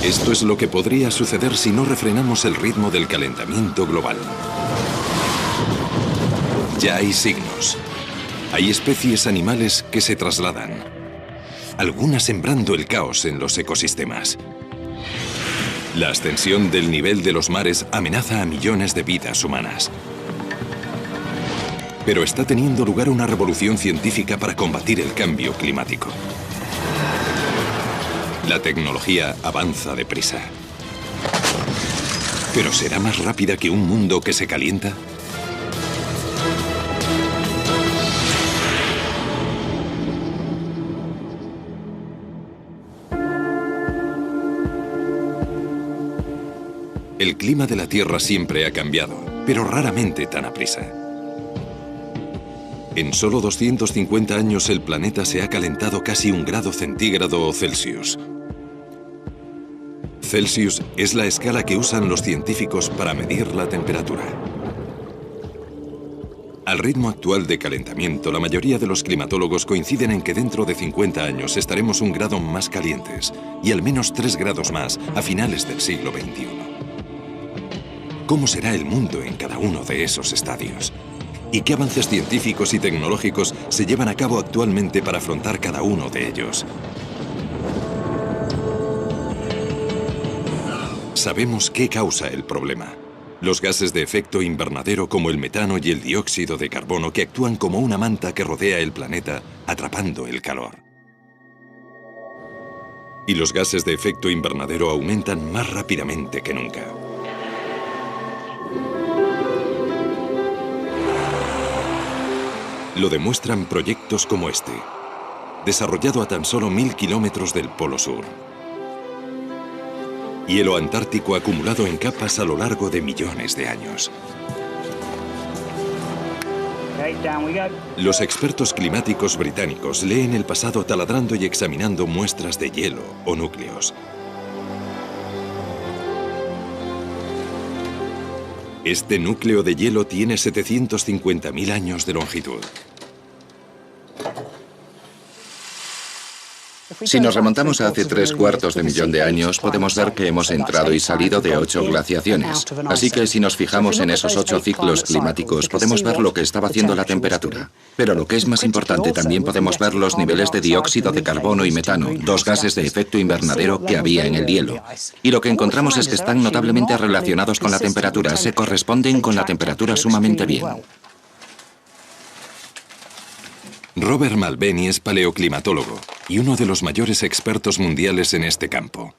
Esto es lo que podría suceder si no refrenamos el ritmo del calentamiento global. Ya hay signos. Hay especies animales que se trasladan, algunas sembrando el caos en los ecosistemas. La ascensión del nivel de los mares amenaza a millones de vidas humanas. Pero está teniendo lugar una revolución científica para combatir el cambio climático. La tecnología avanza deprisa. ¿Pero será más rápida que un mundo que se calienta? El clima de la Tierra siempre ha cambiado, pero raramente tan aprisa. En solo 250 años el planeta se ha calentado casi 1 grado centígrado o Celsius. Celsius es la escala que usan los científicos para medir la temperatura. Al ritmo actual de calentamiento, la mayoría de los climatólogos coinciden en que dentro de 50 años estaremos 1 grado más calientes y al menos 3 grados más a finales del siglo XXI. ¿Cómo será el mundo en cada uno de esos estadios? ¿Y qué avances científicos y tecnológicos se llevan a cabo actualmente para afrontar cada uno de ellos? Sabemos qué causa el problema. Los gases de efecto invernadero como el metano y el dióxido de carbono que actúan como una manta que rodea el planeta, atrapando el calor. Y los gases de efecto invernadero aumentan más rápidamente que nunca. Lo demuestran proyectos como este, desarrollado a tan solo 1000 kilómetros del Polo Sur. Hielo antártico acumulado en capas a lo largo de millones de años. Los expertos climáticos británicos leen el pasado taladrando y examinando muestras de hielo o núcleos. Este núcleo de hielo tiene 750.000 años de longitud. Si nos remontamos a hace 3/4 de millón de años, podemos ver que hemos entrado y salido de 8 glaciaciones. Así que si nos fijamos en esos 8 ciclos climáticos, podemos ver lo que estaba haciendo la temperatura. Pero lo que es más importante, también podemos ver los niveles de dióxido de carbono y metano, 2 gases de efecto invernadero que había en el hielo. Y lo que encontramos es que están notablemente relacionados con la temperatura, se corresponden con la temperatura sumamente bien. Robert Mulvaney es paleoclimatólogo y uno de los mayores expertos mundiales en este campo.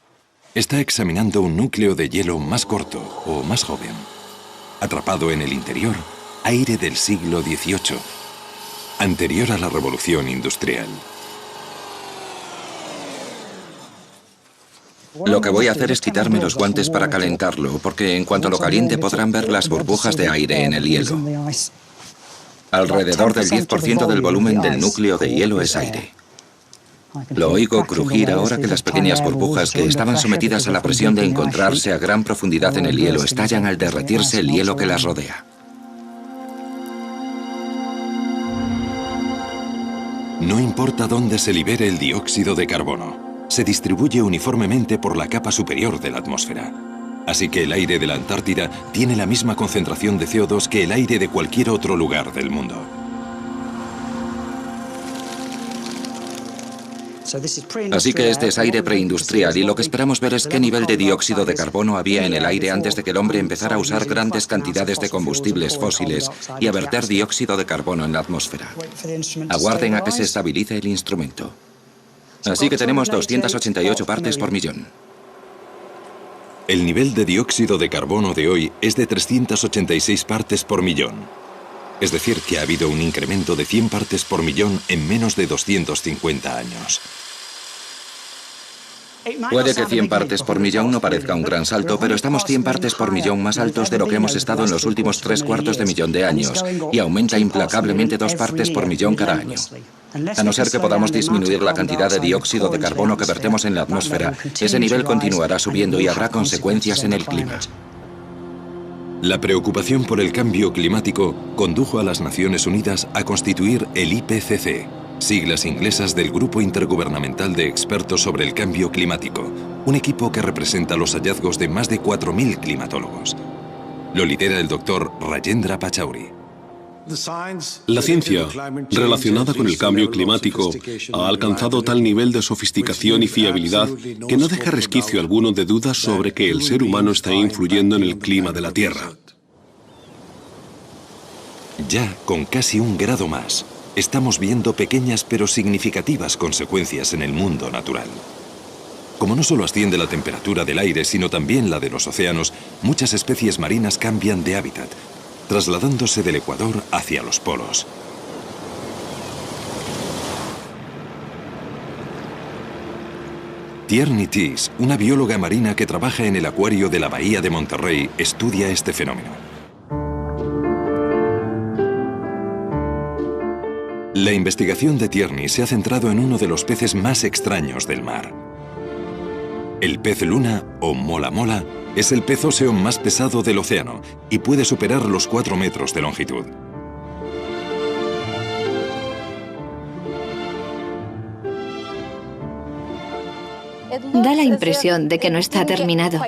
Está examinando un núcleo de hielo más corto o más joven. Atrapado en el interior, aire del siglo XVIII, anterior a la Revolución Industrial. Lo que voy a hacer es quitarme los guantes para calentarlo, porque en cuanto lo caliente podrán ver las burbujas de aire en el hielo. Alrededor del 10% del volumen del núcleo de hielo es aire. Lo oigo crujir ahora que las pequeñas burbujas que estaban sometidas a la presión de encontrarse a gran profundidad en el hielo estallan al derretirse el hielo que las rodea. No importa dónde se libere el dióxido de carbono, se distribuye uniformemente por la capa superior de la atmósfera. Así que el aire de la Antártida tiene la misma concentración de CO2 que el aire de cualquier otro lugar del mundo. Así que este es aire preindustrial y lo que esperamos ver es qué nivel de dióxido de carbono había en el aire antes de que el hombre empezara a usar grandes cantidades de combustibles fósiles y a verter dióxido de carbono en la atmósfera. Aguarden a que se estabilice el instrumento. Así que tenemos 288 partes por millón. El nivel de dióxido de carbono de hoy es de 386 partes por millón. Es decir, que ha habido un incremento de 100 partes por millón en menos de 250 años. Puede que 100 partes por millón no parezca un gran salto, pero estamos 100 partes por millón más altos de lo que hemos estado en los últimos 3/4 de millón de años, y aumenta implacablemente 2 partes por millón cada año. A no ser que podamos disminuir la cantidad de dióxido de carbono que vertemos en la atmósfera, ese nivel continuará subiendo y habrá consecuencias en el clima. La preocupación por el cambio climático condujo a las Naciones Unidas a constituir el IPCC, siglas inglesas del Grupo Intergubernamental de Expertos sobre el Cambio Climático, un equipo que representa los hallazgos de más de 4.000 climatólogos. Lo lidera el doctor Rajendra Pachauri. La ciencia relacionada con el cambio climático ha alcanzado tal nivel de sofisticación y fiabilidad que no deja resquicio alguno de dudas sobre que el ser humano está influyendo en el clima de la Tierra. Ya con casi 1 grado más, estamos viendo pequeñas pero significativas consecuencias en el mundo natural. Como no solo asciende la temperatura del aire, sino también la de los océanos, muchas especies marinas cambian de hábitat, trasladándose del Ecuador hacia los polos. Tierney Teese, una bióloga marina que trabaja en el acuario de la Bahía de Monterrey, estudia este fenómeno. La investigación de Tierney se ha centrado en uno de los peces más extraños del mar. El pez luna, o mola mola, es el pez óseo más pesado del océano y puede superar los 4 metros de longitud. Da la impresión de que no está terminado.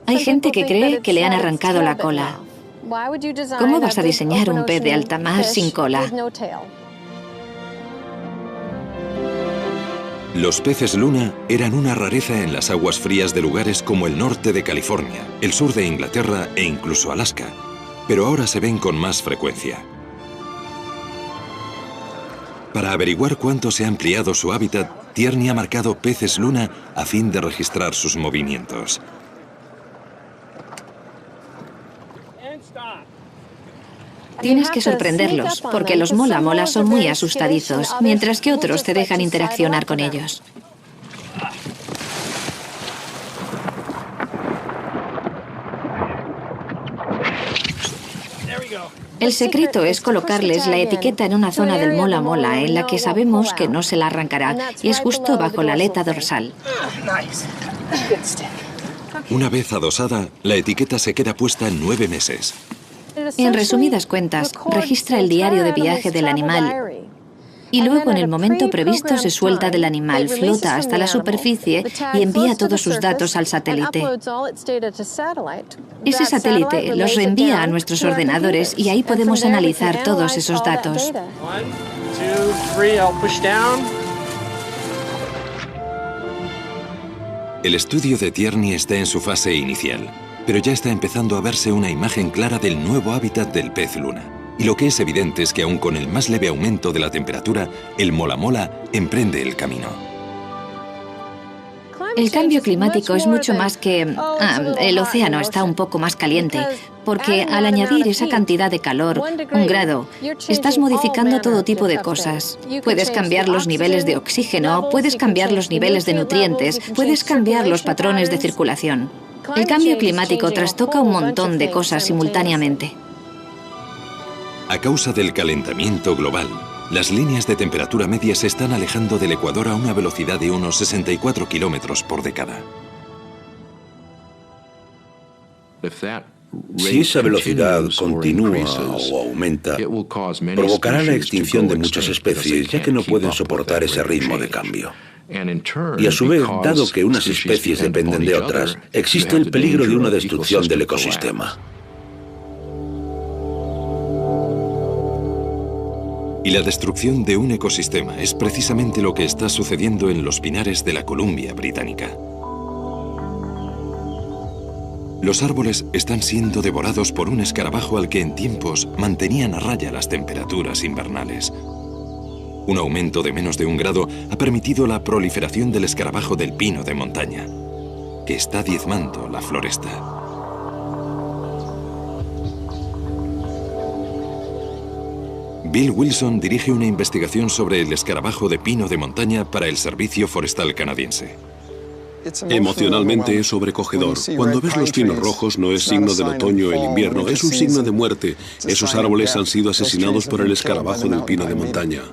Hay gente que cree que le han arrancado la cola. ¿Cómo vas a diseñar un pez de alta mar sin cola? Los peces luna eran una rareza en las aguas frías de lugares como el norte de California, el sur de Inglaterra e incluso Alaska, pero ahora se ven con más frecuencia. Para averiguar cuánto se ha ampliado su hábitat, Tierney ha marcado peces luna a fin de registrar sus movimientos. Tienes que sorprenderlos, porque los mola mola son muy asustadizos, mientras que otros te dejan interaccionar con ellos. El secreto es colocarles la etiqueta en una zona del mola mola en la que sabemos que no se la arrancará, y es justo bajo la aleta dorsal. Una vez adosada, la etiqueta se queda puesta en 9 meses. En resumidas cuentas, registra el diario de viaje del animal y luego en el momento previsto se suelta del animal, flota hasta la superficie y envía todos sus datos al satélite. Ese satélite los reenvía a nuestros ordenadores y ahí podemos analizar todos esos datos. El estudio de Tierney está en su fase inicial, pero ya está empezando a verse una imagen clara del nuevo hábitat del pez luna. Y lo que es evidente es que aun con el más leve aumento de la temperatura, el mola mola emprende el camino. El cambio climático es mucho más que... el océano está un poco más caliente, porque al añadir esa cantidad de calor, 1 grado, estás modificando todo tipo de cosas. Puedes cambiar los niveles de oxígeno, puedes cambiar los niveles de nutrientes, puedes cambiar los patrones de circulación. El cambio climático trastoca un montón de cosas simultáneamente. A causa del calentamiento global, las líneas de temperatura media se están alejando del Ecuador a una velocidad de unos 64 kilómetros por década. Si esa velocidad continúa o aumenta, provocará la extinción de muchas especies, ya que no pueden soportar ese ritmo de cambio. Y a su vez, dado que unas especies dependen de otras, existe el peligro de una destrucción del ecosistema. Y la destrucción de un ecosistema es precisamente lo que está sucediendo en los pinares de la Columbia Británica. Los árboles están siendo devorados por un escarabajo al que en tiempos mantenían a raya las temperaturas invernales. Un aumento de menos de 1 grado ha permitido la proliferación del escarabajo del pino de montaña, que está diezmando la floresta. Bill Wilson dirige una investigación sobre el escarabajo de pino de montaña para el Servicio Forestal Canadiense. Emocionalmente es sobrecogedor. Cuando ves los pinos rojos no es signo del otoño o el invierno, es un signo de muerte. Esos árboles han sido asesinados por el escarabajo del pino de montaña.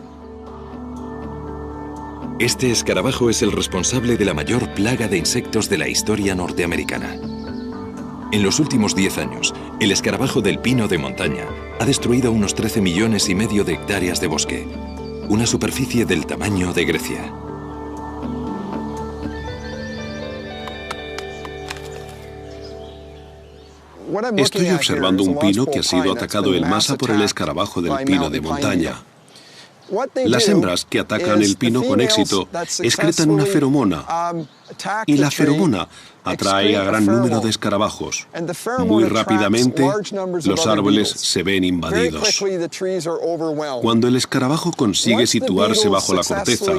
Este escarabajo es el responsable de la mayor plaga de insectos de la historia norteamericana. En los últimos 10 años, el escarabajo del pino de montaña ha destruido unos 13,5 millones de hectáreas de bosque, una superficie del tamaño de Grecia. Estoy observando un pino que ha sido atacado en masa por el escarabajo del pino de montaña. Las hembras que atacan el pino con éxito excretan una feromona, y la feromona atrae a gran número de escarabajos. Muy rápidamente, los árboles se ven invadidos. Cuando el escarabajo consigue situarse bajo la corteza,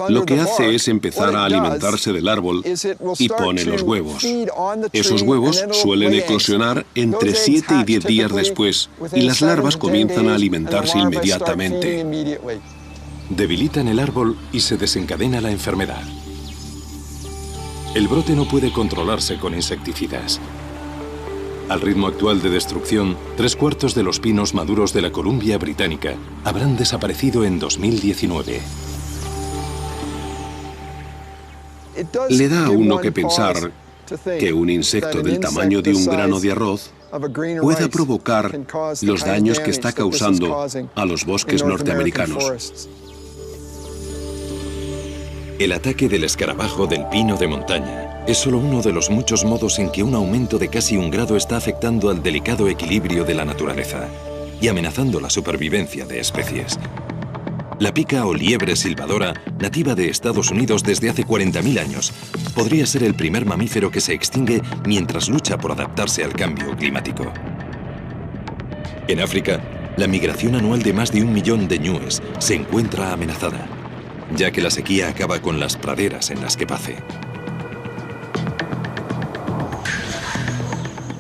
lo que hace es empezar a alimentarse del árbol y pone los huevos. Esos huevos suelen eclosionar entre 7 y 10 días después y las larvas comienzan a alimentarse inmediatamente. Debilitan el árbol y se desencadena la enfermedad. El brote no puede controlarse con insecticidas. Al ritmo actual de destrucción, 3/4 de los pinos maduros de la Columbia Británica habrán desaparecido en 2019. Le da a uno que pensar que un insecto del tamaño de un grano de arroz pueda provocar los daños que está causando a los bosques norteamericanos. El ataque del escarabajo del pino de montaña es solo uno de los muchos modos en que un aumento de casi 1 grado está afectando al delicado equilibrio de la naturaleza y amenazando la supervivencia de especies. La pica o liebre silbadora, nativa de Estados Unidos desde hace 40.000 años, podría ser el primer mamífero que se extingue mientras lucha por adaptarse al cambio climático. En África, la migración anual de más de 1 millón de ñúes se encuentra amenazada, ya que la sequía acaba con las praderas en las que pace.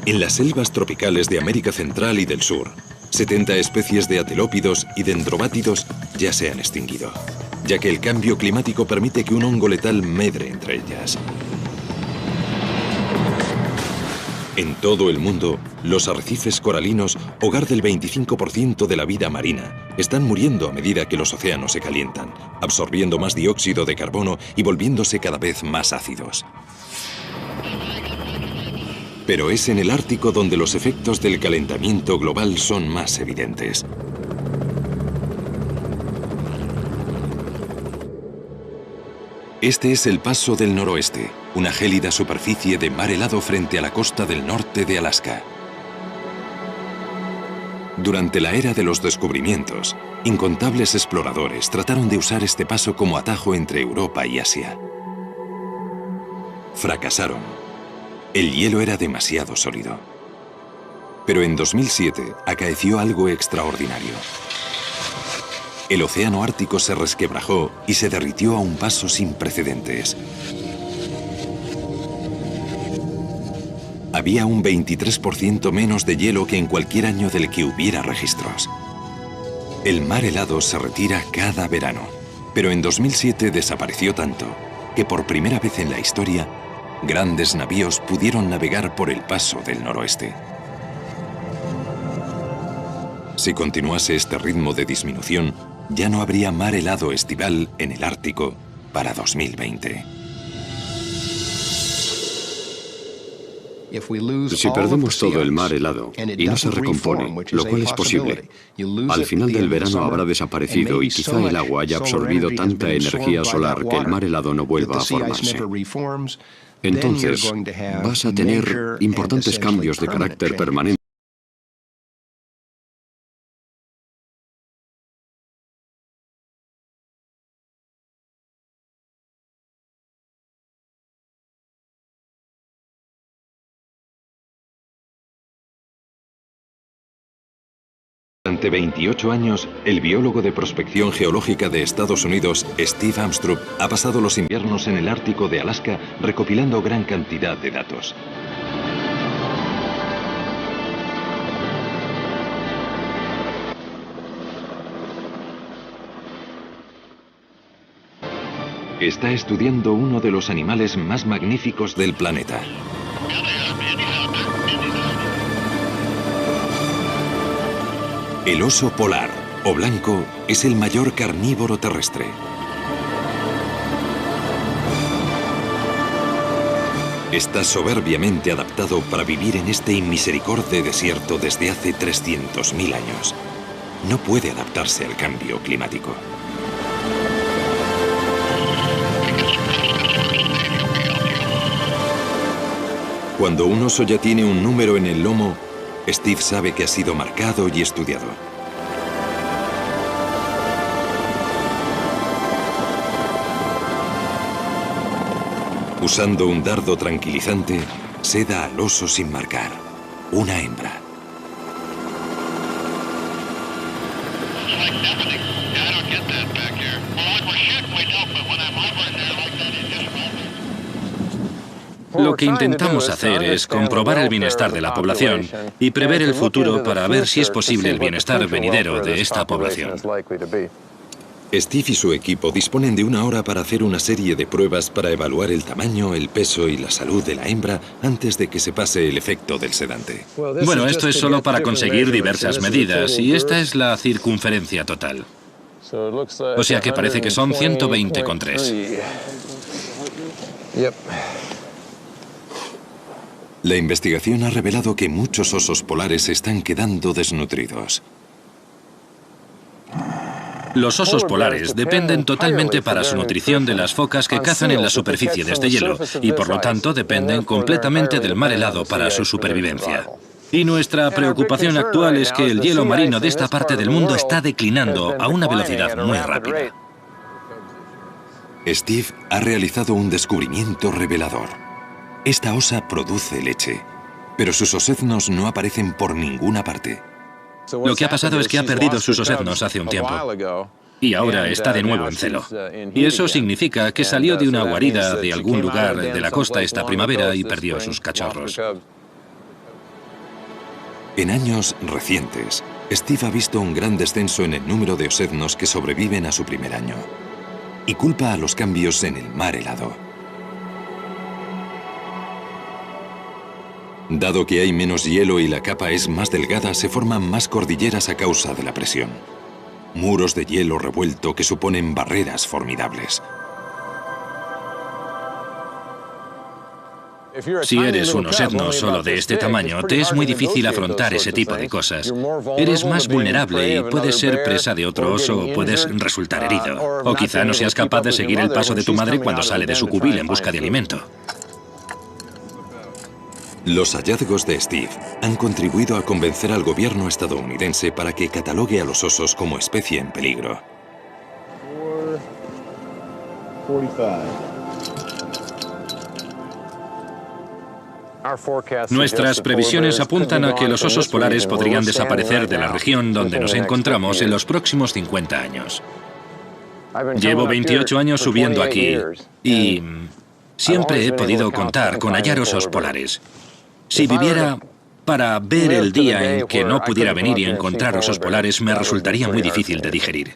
En las selvas tropicales de América Central y del Sur, 70 especies de atelópidos y dendrobátidos ya se han extinguido, ya que el cambio climático permite que un hongo letal medre entre ellas. En todo el mundo, los arrecifes coralinos, hogar del 25% de la vida marina, están muriendo a medida que los océanos se calientan, absorbiendo más dióxido de carbono y volviéndose cada vez más ácidos. Pero es en el Ártico donde los efectos del calentamiento global son más evidentes. Este es el Paso del Noroeste, una gélida superficie de mar helado frente a la costa del norte de Alaska. Durante la era de los descubrimientos, incontables exploradores trataron de usar este paso como atajo entre Europa y Asia. Fracasaron. El hielo era demasiado sólido. Pero en 2007 acaeció algo extraordinario. El océano Ártico se resquebrajó y se derritió a un paso sin precedentes. Había un 23% menos de hielo que en cualquier año del que hubiera registros. El mar helado se retira cada verano, pero en 2007 desapareció tanto que por primera vez en la historia, grandes navíos pudieron navegar por el Paso del Noroeste. Si continuase este ritmo de disminución, ya no habría mar helado estival en el Ártico para 2020. Si perdemos todo el mar helado y no se recompone, lo cual es posible, al final del verano habrá desaparecido y quizá el agua haya absorbido tanta energía solar que el mar helado no vuelva a formarse. Entonces, vas a tener importantes cambios de carácter permanente. Durante 28 años, el biólogo de prospección geológica de Estados Unidos, Steve Armstrong, ha pasado los inviernos en el Ártico de Alaska recopilando gran cantidad de datos. Está estudiando uno de los animales más magníficos del planeta. El oso polar, o blanco, es el mayor carnívoro terrestre. Está soberbiamente adaptado para vivir en este inmisericorde desierto desde hace 300.000 años. No puede adaptarse al cambio climático. Cuando un oso ya tiene un número en el lomo, Steve sabe que ha sido marcado y estudiado. Usando un dardo tranquilizante, seda al oso sin marcar. Una hembra. Lo que intentamos hacer es comprobar el bienestar de la población y prever el futuro para ver si es posible el bienestar venidero de esta población. Steve y su equipo disponen de 1 hora para hacer una serie de pruebas para evaluar el tamaño, el peso y la salud de la hembra antes de que se pase el efecto del sedante. Bueno, esto es solo para conseguir diversas medidas y esta es la circunferencia total. O sea que parece que son 120,3. La investigación ha revelado que muchos osos polares se están quedando desnutridos. Los osos polares dependen totalmente para su nutrición de las focas que cazan en la superficie de este hielo y por lo tanto dependen completamente del mar helado para su supervivencia. Y nuestra preocupación actual es que el hielo marino de esta parte del mundo está declinando a una velocidad muy rápida. Steve ha realizado un descubrimiento revelador. Esta osa produce leche, pero sus oseznos no aparecen por ninguna parte. Lo que ha pasado es que ha perdido sus oseznos hace un tiempo y ahora está de nuevo en celo. Y eso significa que salió de una guarida de algún lugar de la costa esta primavera y perdió sus cachorros. En años recientes, Steve ha visto un gran descenso en el número de oseznos que sobreviven a su primer año y culpa a los cambios en el mar helado. Dado que hay menos hielo y la capa es más delgada, se forman más cordilleras a causa de la presión. Muros de hielo revuelto que suponen barreras formidables. Si eres un osezno solo de este tamaño, te es muy difícil afrontar ese tipo de cosas. Eres más vulnerable y puedes ser presa de otro oso o puedes resultar herido. O quizá no seas capaz de seguir el paso de tu madre cuando sale de su cubil en busca de alimento. Los hallazgos de Steve han contribuido a convencer al gobierno estadounidense para que catalogue a los osos como especie en peligro. Nuestras previsiones apuntan a que los osos polares podrían desaparecer de la región donde nos encontramos en los próximos 50 años. Llevo 28 años subiendo aquí y siempre he podido contar con hallar osos polares. Si viviera para ver el día en que no pudiera venir y encontrar osos polares, me resultaría muy difícil de digerir.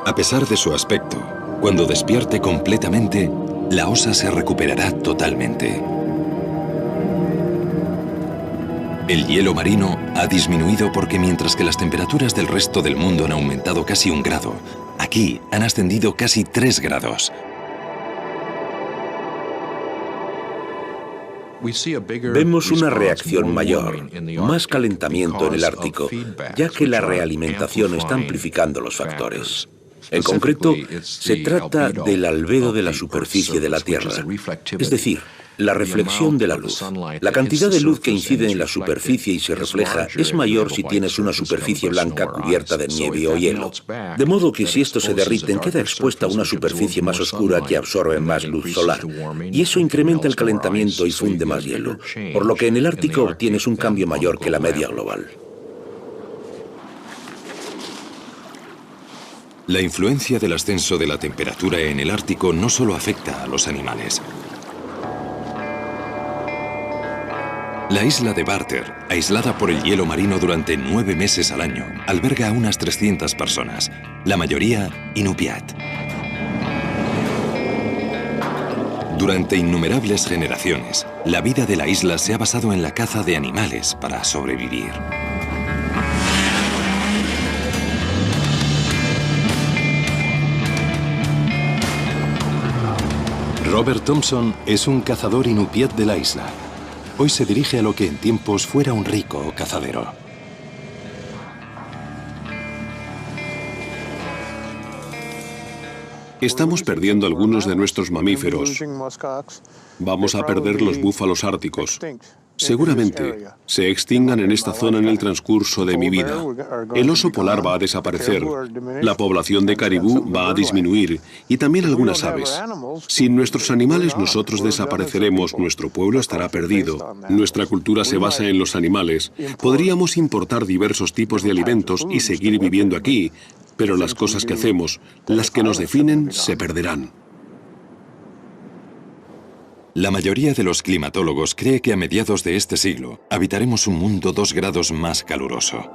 A pesar de su aspecto, cuando despierte completamente, la osa se recuperará totalmente. El hielo marino ha disminuido porque mientras que las temperaturas del resto del mundo han aumentado casi 1 grado, aquí han ascendido casi 3 grados. Vemos una reacción mayor, más calentamiento en el Ártico, ya que la realimentación está amplificando los factores. En concreto, se trata del albedo de la superficie de la Tierra, es decir, la reflexión de la luz. La cantidad de luz que incide en la superficie y se refleja es mayor si tienes una superficie blanca cubierta de nieve o hielo. De modo que si estos se derriten, queda expuesta a una superficie más oscura que absorbe más luz solar. Y eso incrementa el calentamiento y funde más hielo, por lo que en el Ártico obtienes un cambio mayor que la media global. La influencia del ascenso de la temperatura en el Ártico no solo afecta a los animales. La isla de Barter, aislada por el hielo marino durante 9 meses al año, alberga a unas 300 personas, la mayoría inupiat. Durante innumerables generaciones, la vida de la isla se ha basado en la caza de animales para sobrevivir. Robert Thompson es un cazador inupiat de la isla. Hoy se dirige a lo que en tiempos fuera un rico cazadero. Estamos perdiendo algunos de nuestros mamíferos. Vamos a perder los búfalos árticos. Seguramente se extingan en esta zona en el transcurso de mi vida. El oso polar va a desaparecer, la población de caribú va a disminuir y también algunas aves. Sin nuestros animales nosotros desapareceremos, nuestro pueblo estará perdido, nuestra cultura se basa en los animales. Podríamos importar diversos tipos de alimentos y seguir viviendo aquí, pero las cosas que hacemos, las que nos definen, se perderán. La mayoría de los climatólogos cree que a mediados de este siglo habitaremos un mundo 2 grados más caluroso.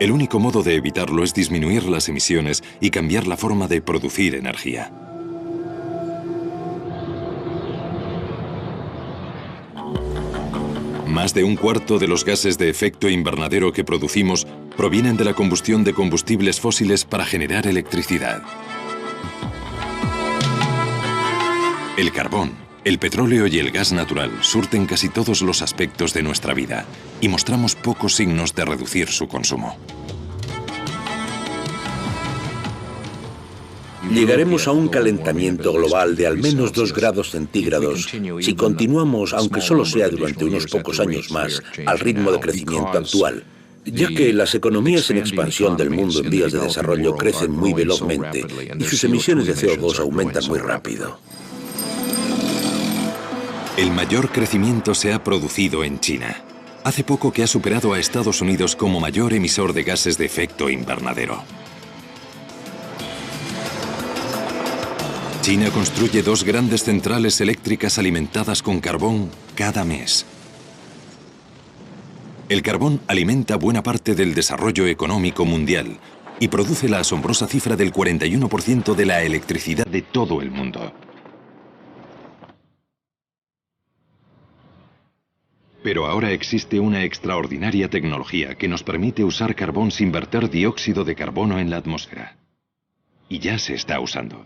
El único modo de evitarlo es disminuir las emisiones y cambiar la forma de producir energía. Más de un cuarto de los gases de efecto invernadero que producimos provienen de la combustión de combustibles fósiles para generar electricidad. El carbón, el petróleo y el gas natural surten casi todos los aspectos de nuestra vida y mostramos pocos signos de reducir su consumo. Llegaremos a un calentamiento global de al menos 2 grados centígrados si continuamos, aunque solo sea durante unos pocos años más, al ritmo de crecimiento actual, ya que las economías en expansión del mundo en vías de desarrollo crecen muy velozmente y sus emisiones de CO2 aumentan muy rápido. El mayor crecimiento se ha producido en China. Hace poco que ha superado a Estados Unidos como mayor emisor de gases de efecto invernadero. China construye 2 grandes centrales eléctricas alimentadas con carbón cada mes. El carbón alimenta buena parte del desarrollo económico mundial y produce la asombrosa cifra del 41% de la electricidad de todo el mundo. Pero ahora existe una extraordinaria tecnología que nos permite usar carbón sin verter dióxido de carbono en la atmósfera. Y ya se está usando.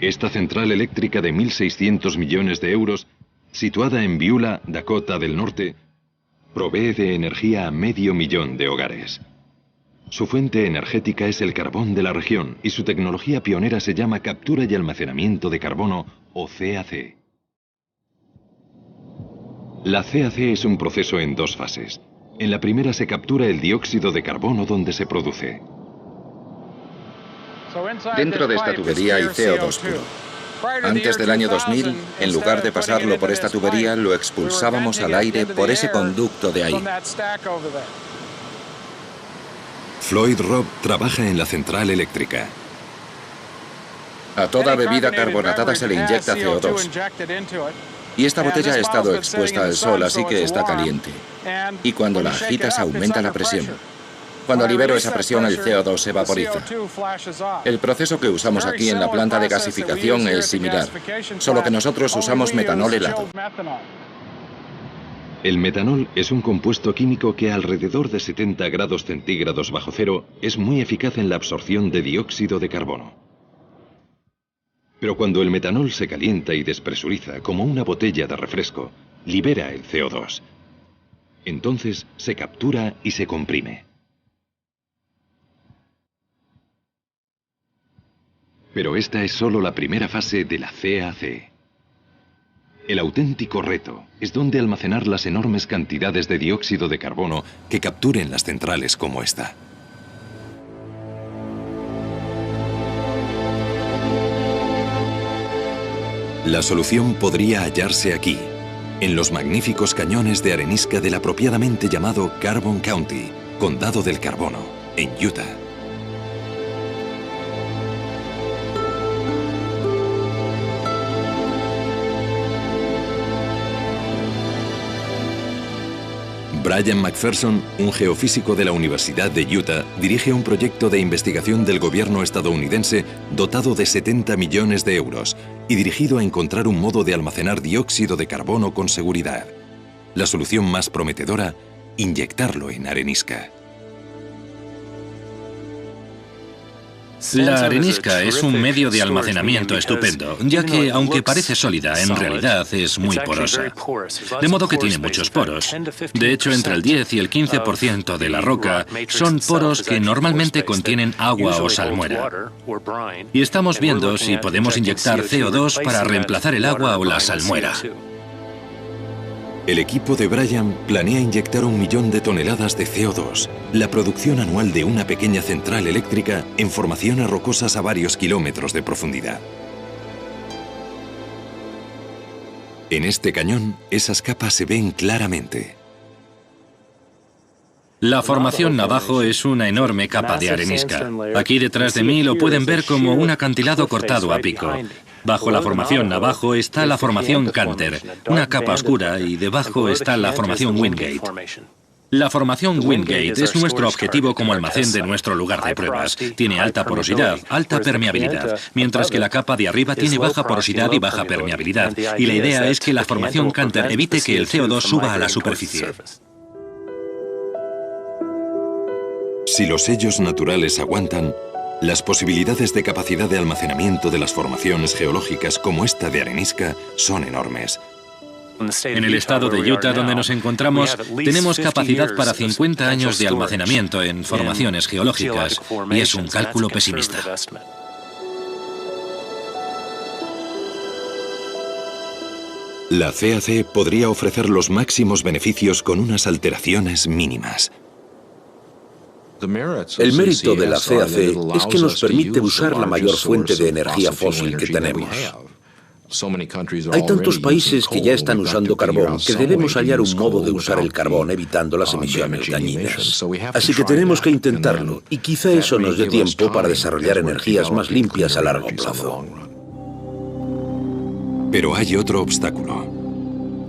Esta central eléctrica de 1.600 millones de euros, situada en Beulah, Dakota del Norte, provee de energía a 500.000 de hogares. Su fuente energética es el carbón de la región y su tecnología pionera se llama captura y almacenamiento de carbono, o CAC. La CAC es un proceso en 2 fases. En la primera se captura el dióxido de carbono donde se produce. Dentro de esta tubería hay CO2 puro. Antes del año 2000, en lugar de pasarlo por esta tubería, lo expulsábamos al aire por ese conducto de ahí. Floyd Robb trabaja en la central eléctrica. A toda bebida carbonatada se le inyecta CO2. Y esta botella ha estado expuesta al sol, así que está caliente. Y cuando la agitas aumenta la presión. Cuando libero esa presión, el CO2 se vaporiza. El proceso que usamos aquí en la planta de gasificación es similar, solo que nosotros usamos metanol helado. El metanol es un compuesto químico que a alrededor de 70 grados centígrados bajo cero es muy eficaz en la absorción de dióxido de carbono. Pero cuando el metanol se calienta y despresuriza como una botella de refresco, libera el CO2. Entonces se captura y se comprime. Pero esta es solo la primera fase de la CAC. El auténtico reto es dónde almacenar las enormes cantidades de dióxido de carbono que capturen las centrales como esta. La solución podría hallarse aquí, en los magníficos cañones de arenisca del apropiadamente llamado Carbon County, Condado del Carbono, en Utah. Brian McPherson, un geofísico de la Universidad de Utah, dirige un proyecto de investigación del gobierno estadounidense dotado de 70 millones de euros y dirigido a encontrar un modo de almacenar dióxido de carbono con seguridad. La solución más prometedora, inyectarlo en arenisca. La arenisca es un medio de almacenamiento estupendo, ya que, aunque parece sólida, en realidad es muy porosa. De modo que tiene muchos poros. De hecho, entre el 10 y el 15% de la roca son poros que normalmente contienen agua o salmuera. Y estamos viendo si podemos inyectar CO2 para reemplazar el agua o la salmuera. El equipo de Brian planea inyectar 1 millón de toneladas de CO2, la producción anual de una pequeña central eléctrica en formaciones rocosas a varios kilómetros de profundidad. En este cañón, esas capas se ven claramente. La formación Navajo es una enorme capa de arenisca. Aquí detrás de mí lo pueden ver como un acantilado cortado a pico. Bajo la formación Navajo está la formación Canter, una capa oscura, y debajo está la formación Wingate. La formación Wingate es nuestro objetivo como almacén de nuestro lugar de pruebas. Tiene alta porosidad, alta permeabilidad, mientras que la capa de arriba tiene baja porosidad y baja permeabilidad. Y la idea es que la formación Canter evite que el CO2 suba a la superficie. Si los sellos naturales aguantan, las posibilidades de capacidad de almacenamiento de las formaciones geológicas como esta de arenisca son enormes. En el estado de Utah, donde nos encontramos, tenemos capacidad para 50 años de almacenamiento en formaciones geológicas, y es un cálculo pesimista. La CAC podría ofrecer los máximos beneficios con unas alteraciones mínimas. El mérito de la CAC es que nos permite usar la mayor fuente de energía fósil que tenemos. Hay tantos países que ya están usando carbón que debemos hallar un modo de usar el carbón evitando las emisiones dañinas. Así que tenemos que intentarlo, y quizá eso nos dé tiempo para desarrollar energías más limpias a largo plazo. Pero hay otro obstáculo.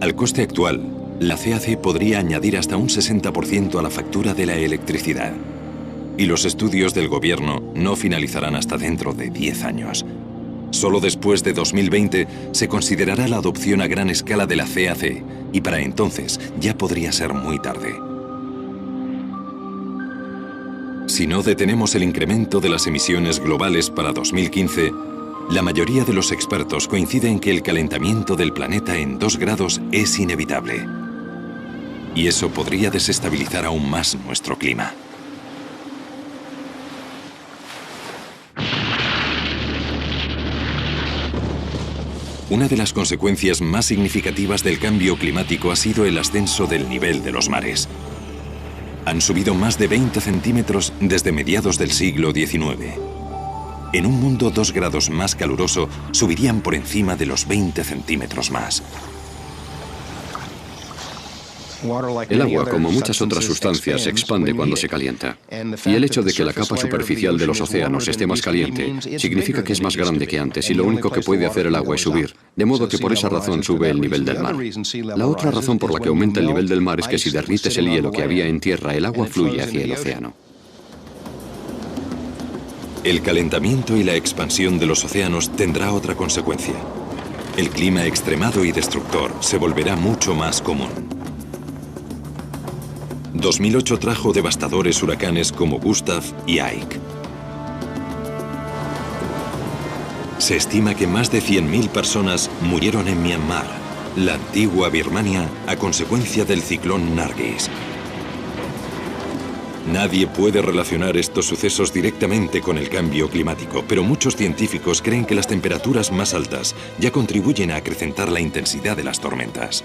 Al coste actual, la CAC podría añadir hasta un 60% a la factura de la electricidad. Y los estudios del gobierno no finalizarán hasta dentro de 10 años. Solo después de 2020 se considerará la adopción a gran escala de la CAC, y para entonces ya podría ser muy tarde. Si no detenemos el incremento de las emisiones globales para 2015, la mayoría de los expertos coinciden en que el calentamiento del planeta en 2 grados es inevitable. Y eso podría desestabilizar aún más nuestro clima. Una de las consecuencias más significativas del cambio climático ha sido el ascenso del nivel de los mares. Han subido más de 20 centímetros desde mediados del siglo XIX. En un mundo 2 grados más caluroso, subirían por encima de los 20 centímetros más. El agua, como muchas otras sustancias, se expande cuando se calienta. Y el hecho de que la capa superficial de los océanos esté más caliente significa que es más grande que antes, y lo único que puede hacer el agua es subir, de modo que por esa razón sube el nivel del mar. La otra razón por la que aumenta el nivel del mar es que si derrites el hielo que había en tierra, el agua fluye hacia el océano. El calentamiento y la expansión de los océanos tendrá otra consecuencia. El clima extremado y destructor se volverá mucho más común. 2008 trajo devastadores huracanes como Gustav y Ike. Se estima que más de 100.000 personas murieron en Myanmar, la antigua Birmania, a consecuencia del ciclón Nargis. Nadie puede relacionar estos sucesos directamente con el cambio climático, pero muchos científicos creen que las temperaturas más altas ya contribuyen a acrecentar la intensidad de las tormentas.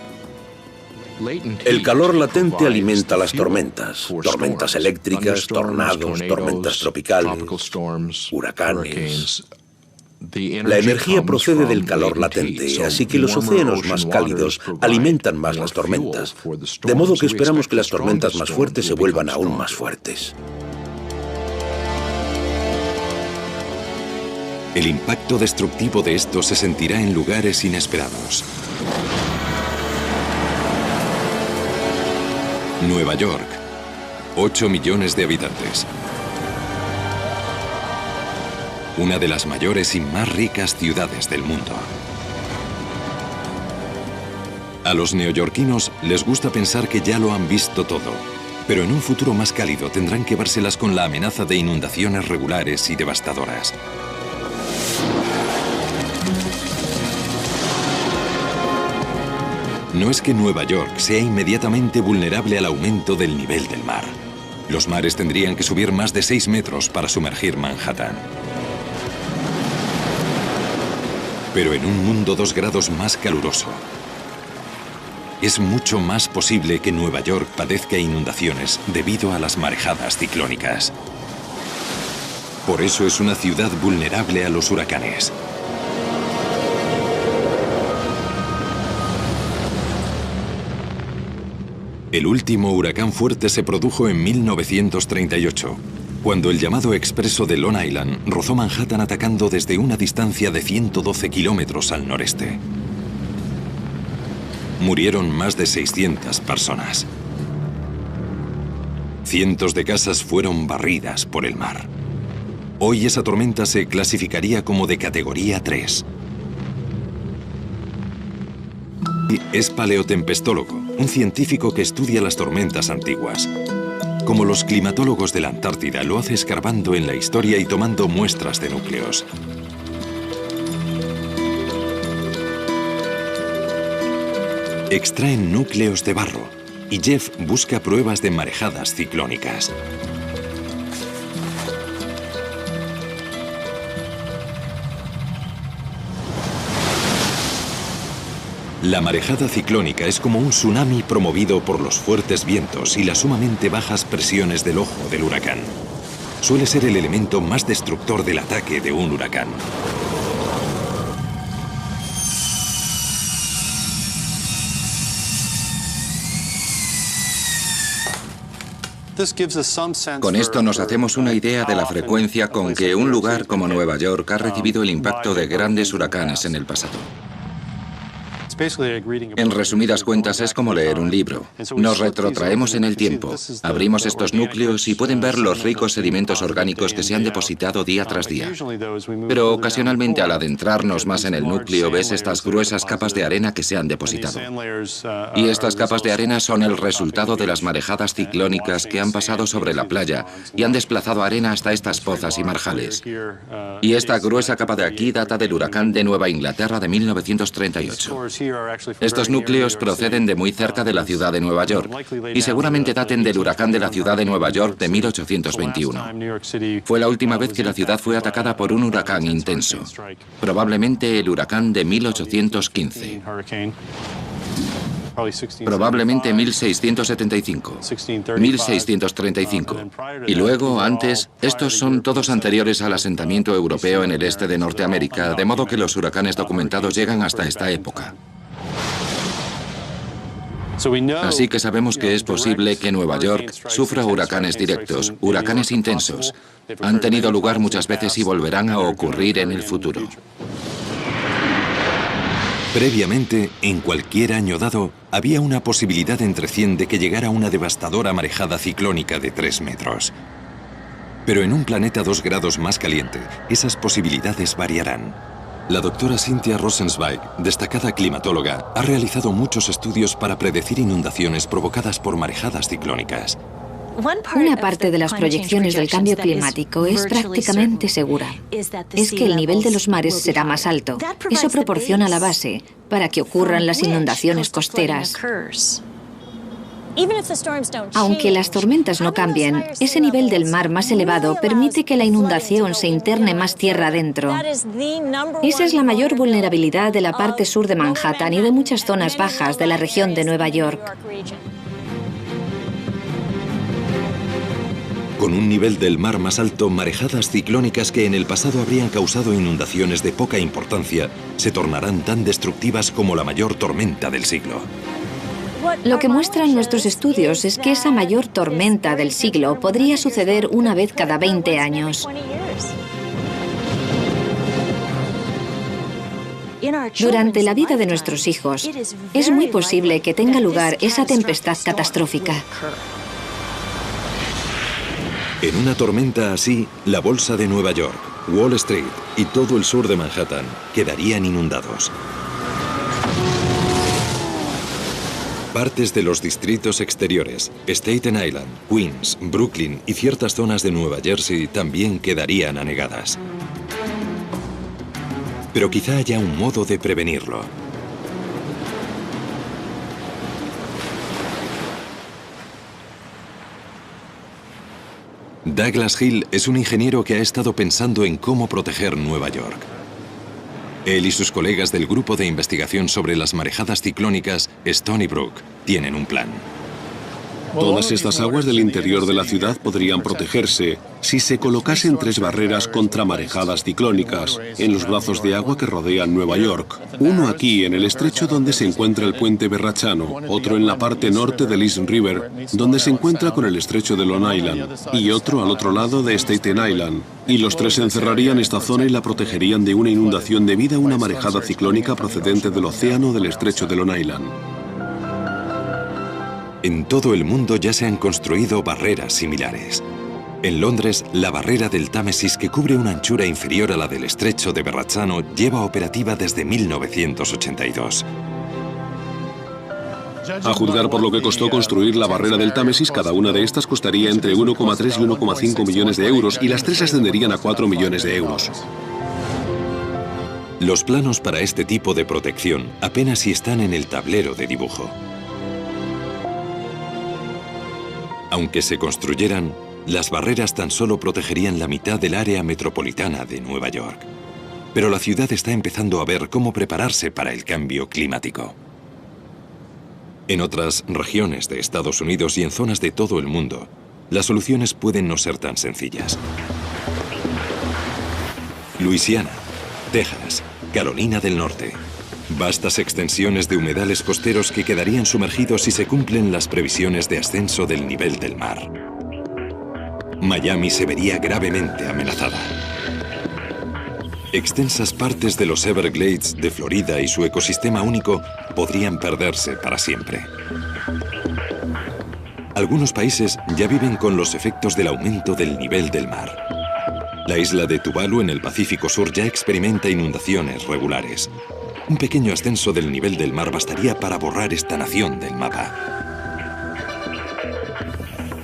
El calor latente alimenta las tormentas, tormentas eléctricas, tornados, tormentas tropicales, huracanes. La energía procede del calor latente, así que los océanos más cálidos alimentan más las tormentas, de modo que esperamos que las tormentas más fuertes se vuelvan aún más fuertes. El impacto destructivo de esto se sentirá en lugares inesperados. Nueva York, 8 millones de habitantes. Una de las mayores y más ricas ciudades del mundo. A los neoyorquinos les gusta pensar que ya lo han visto todo, Pero en un futuro más cálido tendrán que vérselas con la amenaza de inundaciones regulares y devastadoras. No es que Nueva York sea inmediatamente vulnerable al aumento del nivel del mar. Los mares tendrían que subir más de 6 metros para sumergir Manhattan. Pero en un mundo 2 grados más caluroso, es mucho más posible que Nueva York padezca inundaciones debido a las marejadas ciclónicas. Por eso es una ciudad vulnerable a los huracanes. El último huracán fuerte se produjo en 1938, cuando el llamado Expreso de Long Island rozó Manhattan atacando desde una distancia de 112 kilómetros al noreste. Murieron más de 600 personas. Cientos de casas fueron barridas por el mar. Hoy esa tormenta se clasificaría como de categoría 3. Es paleotempestólogo, un científico que estudia las tormentas antiguas. Como los climatólogos de la Antártida, lo hace escarbando en la historia y tomando muestras de núcleos. Extraen núcleos de barro y Jeff busca pruebas de marejadas ciclónicas. La marejada ciclónica es como un tsunami promovido por los fuertes vientos y las sumamente bajas presiones del ojo del huracán. Suele ser el elemento más destructor del ataque de un huracán. Con esto nos hacemos una idea de la frecuencia con que un lugar como Nueva York ha recibido el impacto de grandes huracanes en el pasado. En resumidas cuentas, es como leer un libro. Nos retrotraemos en el tiempo, abrimos estos núcleos y pueden ver los ricos sedimentos orgánicos que se han depositado día tras día. Pero ocasionalmente, al adentrarnos más en el núcleo, ves estas gruesas capas de arena que se han depositado. Y estas capas de arena son el resultado de las marejadas ciclónicas que han pasado sobre la playa y han desplazado arena hasta estas pozas y marjales. Y esta gruesa capa de aquí data del huracán de Nueva Inglaterra de 1938. Estos núcleos proceden de muy cerca de la ciudad de Nueva York y seguramente daten del huracán de la ciudad de Nueva York de 1821. Fue la última vez que la ciudad fue atacada por un huracán intenso, probablemente el huracán de 1815. Probablemente 1675, 1635. Y luego, antes, estos son todos anteriores al asentamiento europeo en el este de Norteamérica, de modo que los huracanes documentados llegan hasta esta época. Así que sabemos que es posible que Nueva York sufra huracanes directos, huracanes intensos. Han tenido lugar muchas veces y volverán a ocurrir en el futuro. Previamente, en cualquier año dado, había una posibilidad entre 100 de que llegara una devastadora marejada ciclónica de 3 metros. Pero en un planeta 2 grados más caliente, esas posibilidades variarán. La doctora Cynthia Rosenzweig, destacada climatóloga, ha realizado muchos estudios para predecir inundaciones provocadas por marejadas ciclónicas. Una parte de las proyecciones del cambio climático es prácticamente segura. Es que el nivel de los mares será más alto. Eso proporciona la base para que ocurran las inundaciones costeras. Aunque las tormentas no cambien, ese nivel del mar más elevado permite que la inundación se interne más tierra adentro. Esa es la mayor vulnerabilidad de la parte sur de Manhattan y de muchas zonas bajas de la región de Nueva York. Con un nivel del mar más alto, marejadas ciclónicas que en el pasado habrían causado inundaciones de poca importancia se tornarán tan destructivas como la mayor tormenta del siglo. Lo que muestran nuestros estudios es que esa mayor tormenta del siglo podría suceder una vez cada 20 años. Durante la vida de nuestros hijos, es muy posible que tenga lugar esa tempestad catastrófica. En una tormenta así, la bolsa de Nueva York, Wall Street y todo el sur de Manhattan quedarían inundados. Partes de los distritos exteriores, Staten Island, Queens, Brooklyn y ciertas zonas de Nueva Jersey también quedarían anegadas. Pero quizá haya un modo de prevenirlo. Douglas Hill es un ingeniero que ha estado pensando en cómo proteger Nueva York. Él y sus colegas del grupo de investigación sobre las marejadas ciclónicas, Stony Brook, tienen un plan. Todas estas aguas del interior de la ciudad podrían protegerse si se colocasen 3 barreras contra marejadas ciclónicas en los brazos de agua que rodean Nueva York. Uno aquí en el estrecho donde se encuentra el puente Verrazzano, otro en la parte norte del East River, donde se encuentra con el estrecho de Long Island, y otro al otro lado de Staten Island. Y los 3 encerrarían esta zona y la protegerían de una inundación debida a una marejada ciclónica procedente del océano del estrecho de Long Island. En todo el mundo ya se han construido barreras similares. En Londres, la barrera del Támesis, que cubre una anchura inferior a la del estrecho de Verrazzano, lleva operativa desde 1982. A juzgar por lo que costó construir la barrera del Támesis, cada una de estas costaría entre 1,3 y 1,5 millones de euros y las 3 ascenderían a 4 millones de euros. Los planos para este tipo de protección apenas si están en el tablero de dibujo. Aunque se construyeran, las barreras tan solo protegerían la mitad del área metropolitana de Nueva York. Pero la ciudad está empezando a ver cómo prepararse para el cambio climático. En otras regiones de Estados Unidos y en zonas de todo el mundo, las soluciones pueden no ser tan sencillas. Luisiana, Texas, Carolina del Norte. Vastas extensiones de humedales costeros que quedarían sumergidos si se cumplen las previsiones de ascenso del nivel del mar. Miami se vería gravemente amenazada. Extensas partes de los Everglades de Florida y su ecosistema único podrían perderse para siempre. Algunos países ya viven con los efectos del aumento del nivel del mar. La isla de Tuvalu en el Pacífico Sur ya experimenta inundaciones regulares. Un pequeño ascenso del nivel del mar bastaría para borrar esta nación del mapa.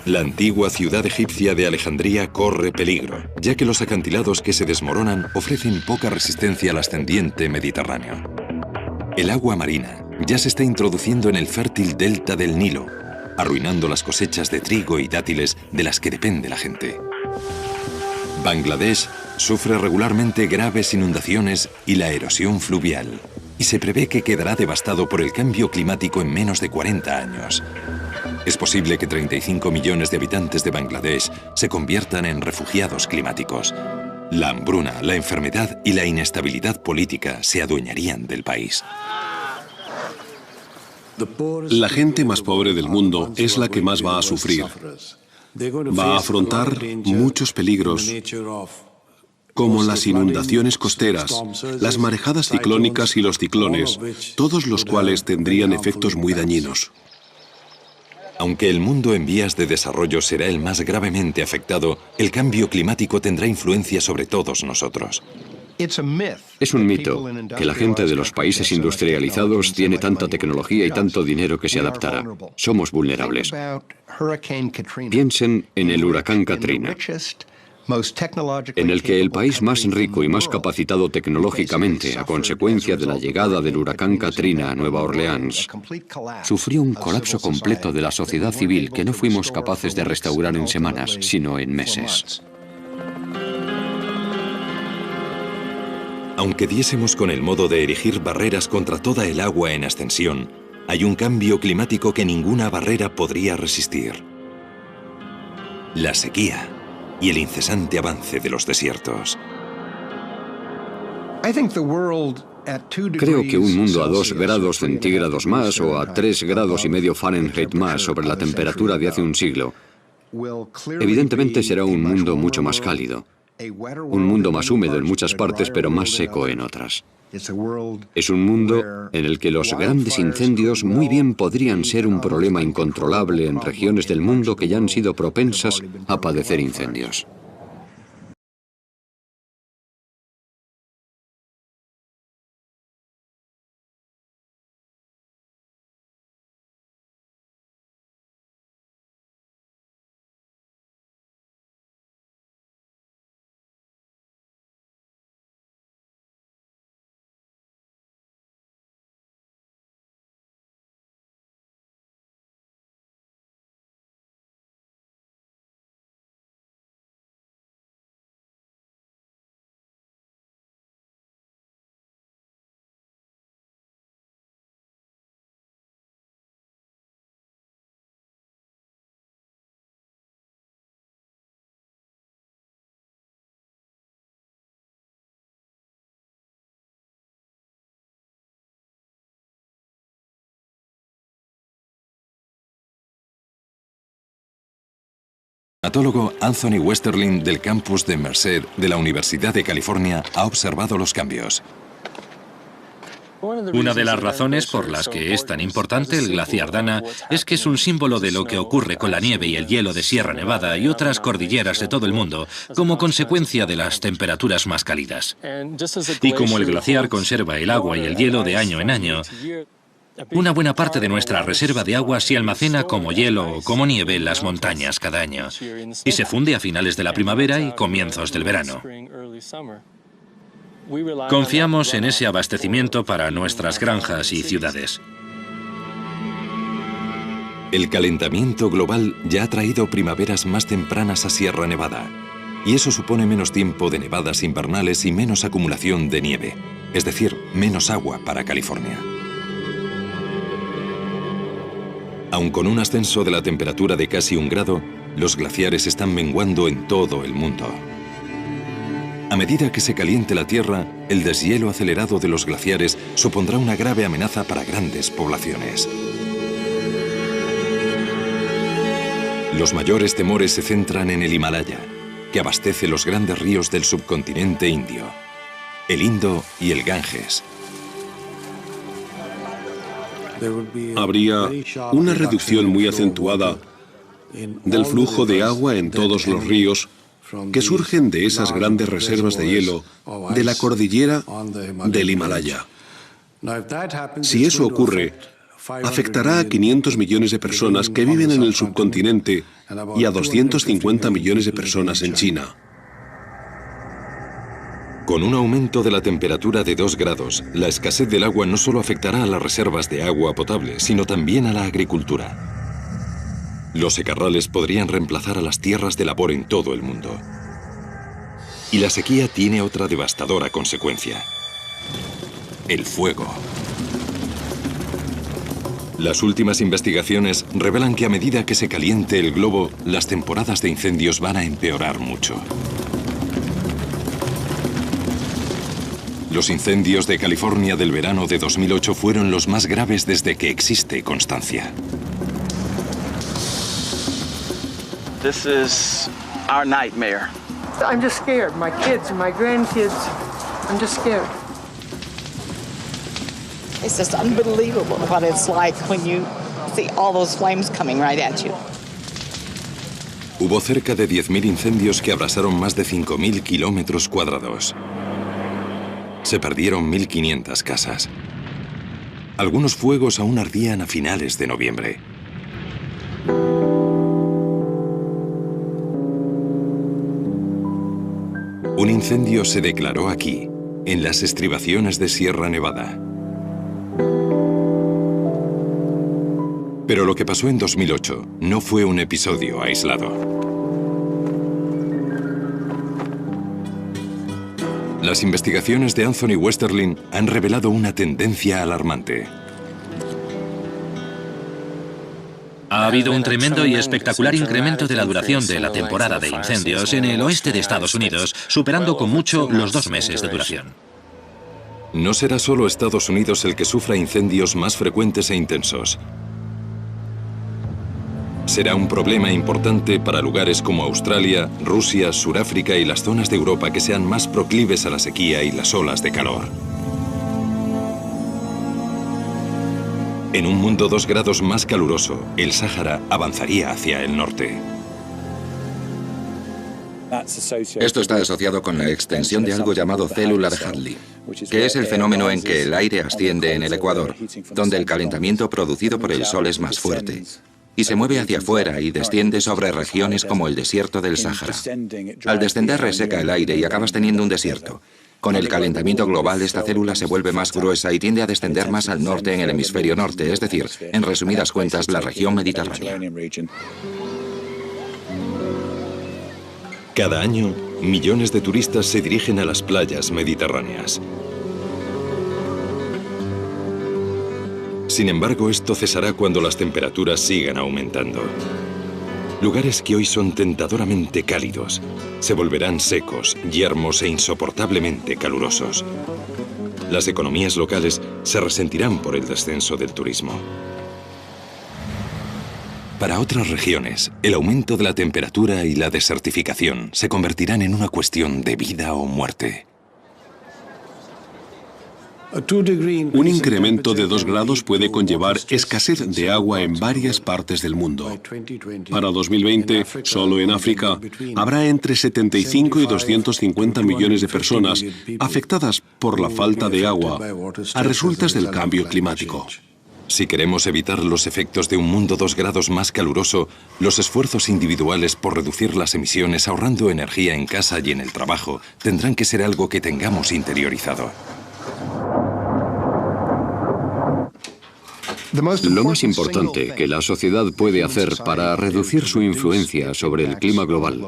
La antigua ciudad egipcia de Alejandría corre peligro, ya que los acantilados que se desmoronan ofrecen poca resistencia al ascendiente Mediterráneo. El agua marina ya se está introduciendo en el fértil delta del Nilo, arruinando las cosechas de trigo y dátiles de las que depende la gente. Bangladesh sufre regularmente graves inundaciones y la erosión fluvial, y se prevé que quedará devastado por el cambio climático en menos de 40 años. Es posible que 35 millones de habitantes de Bangladesh se conviertan en refugiados climáticos. La hambruna, la enfermedad y la inestabilidad política se adueñarían del país. La gente más pobre del mundo es la que más va a sufrir. Va a afrontar muchos peligros, como las inundaciones costeras, las marejadas ciclónicas y los ciclones, todos los cuales tendrían efectos muy dañinos. Aunque el mundo en vías de desarrollo será el más gravemente afectado, el cambio climático tendrá influencia sobre todos nosotros. Es un mito que la gente de los países industrializados tiene tanta tecnología y tanto dinero que se adaptará. Somos vulnerables. Piensen en el huracán Katrina, en el que el país más rico y más capacitado tecnológicamente, a consecuencia de la llegada del huracán Katrina a Nueva Orleans, sufrió un colapso completo de la sociedad civil que no fuimos capaces de restaurar en semanas, sino en meses. Aunque diésemos con el modo de erigir barreras contra toda el agua en ascensión, hay un cambio climático que ninguna barrera podría resistir: la sequía y el incesante avance de los desiertos. Creo que un mundo a 2 grados centígrados más o a 3,5 grados Fahrenheit más sobre la temperatura de hace un siglo, evidentemente será un mundo mucho más cálido. Un mundo más húmedo en muchas partes, pero más seco en otras. Es un mundo en el que los grandes incendios muy bien podrían ser un problema incontrolable en regiones del mundo que ya han sido propensas a padecer incendios. El climatólogo Anthony Westerling del campus de Merced de la Universidad de California ha observado los cambios. Una de las razones por las que es tan importante el glaciar Dana es que es un símbolo de lo que ocurre con la nieve y el hielo de Sierra Nevada y otras cordilleras de todo el mundo como consecuencia de las temperaturas más cálidas. Y como el glaciar conserva el agua y el hielo de año en año, una buena parte de nuestra reserva de agua se almacena como hielo o como nieve en las montañas cada año y se funde a finales de la primavera y comienzos del verano. Confiamos en ese abastecimiento para nuestras granjas y ciudades. El calentamiento global ya ha traído primaveras más tempranas a Sierra Nevada, y eso supone menos tiempo de nevadas invernales y menos acumulación de nieve, es decir, menos agua para California. Aun con un ascenso de la temperatura de casi 1 grado, los glaciares están menguando en todo el mundo. A medida que se caliente la Tierra, el deshielo acelerado de los glaciares supondrá una grave amenaza para grandes poblaciones. Los mayores temores se centran en el Himalaya, que abastece los grandes ríos del subcontinente indio, el Indo y el Ganges. Habría una reducción muy acentuada del flujo de agua en todos los ríos que surgen de esas grandes reservas de hielo de la cordillera del Himalaya. Si eso ocurre, afectará a 500 millones de personas que viven en el subcontinente y a 250 millones de personas en China. Con un aumento de la temperatura de 2 grados, la escasez del agua no solo afectará a las reservas de agua potable, sino también a la agricultura. Los secarrales podrían reemplazar a las tierras de labor en todo el mundo. Y la sequía tiene otra devastadora consecuencia: el fuego. Las últimas investigaciones revelan que a medida que se caliente el globo, las temporadas de incendios van a empeorar mucho. Los incendios de California del verano de 2008 fueron los más graves desde que existe constancia. This is our nightmare. I'm just scared. My kids and my grandkids, I'm just scared. It's just unbelievable what it's like when you see all those flames coming right at you. Hubo cerca de 10.000 incendios que abrasaron más de 5.000 kilómetros cuadrados. Se perdieron 1.500 casas. Algunos fuegos aún ardían a finales de noviembre. Un incendio se declaró aquí, en las estribaciones de Sierra Nevada. Pero lo que pasó en 2008 no fue un episodio aislado. Las investigaciones de Anthony Westerling han revelado una tendencia alarmante. Ha habido un tremendo y espectacular incremento de la duración de la temporada de incendios en el oeste de Estados Unidos, superando con mucho los 2 meses de duración. No será solo Estados Unidos el que sufra incendios más frecuentes e intensos. Será un problema importante para lugares como Australia, Rusia, Suráfrica y las zonas de Europa que sean más proclives a la sequía y las olas de calor. En un mundo 2 grados más caluroso, el Sáhara avanzaría hacia el norte. Esto está asociado con la extensión de algo llamado Cellular Hadley, que es el fenómeno en que el aire asciende en el Ecuador, donde el calentamiento producido por el Sol es más fuerte, y se mueve hacia afuera y desciende sobre regiones como el desierto del Sáhara. Al descender reseca el aire y acabas teniendo un desierto. Con el calentamiento global, esta célula se vuelve más gruesa y tiende a descender más al norte en el hemisferio norte, es decir, en resumidas cuentas, la región mediterránea. Cada año, millones de turistas se dirigen a las playas mediterráneas. Sin embargo, esto cesará cuando las temperaturas sigan aumentando. Lugares que hoy son tentadoramente cálidos se volverán secos, yermos e insoportablemente calurosos. Las economías locales se resentirán por el descenso del turismo. Para otras regiones, el aumento de la temperatura y la desertificación se convertirán en una cuestión de vida o muerte. Un incremento de 2 grados puede conllevar escasez de agua en varias partes del mundo. Para 2020, solo en África, habrá entre 75 y 250 millones de personas afectadas por la falta de agua a resultas del cambio climático. Si queremos evitar los efectos de un mundo 2 grados más caluroso, los esfuerzos individuales por reducir las emisiones ahorrando energía en casa y en el trabajo tendrán que ser algo que tengamos interiorizado. Lo más importante que la sociedad puede hacer para reducir su influencia sobre el clima global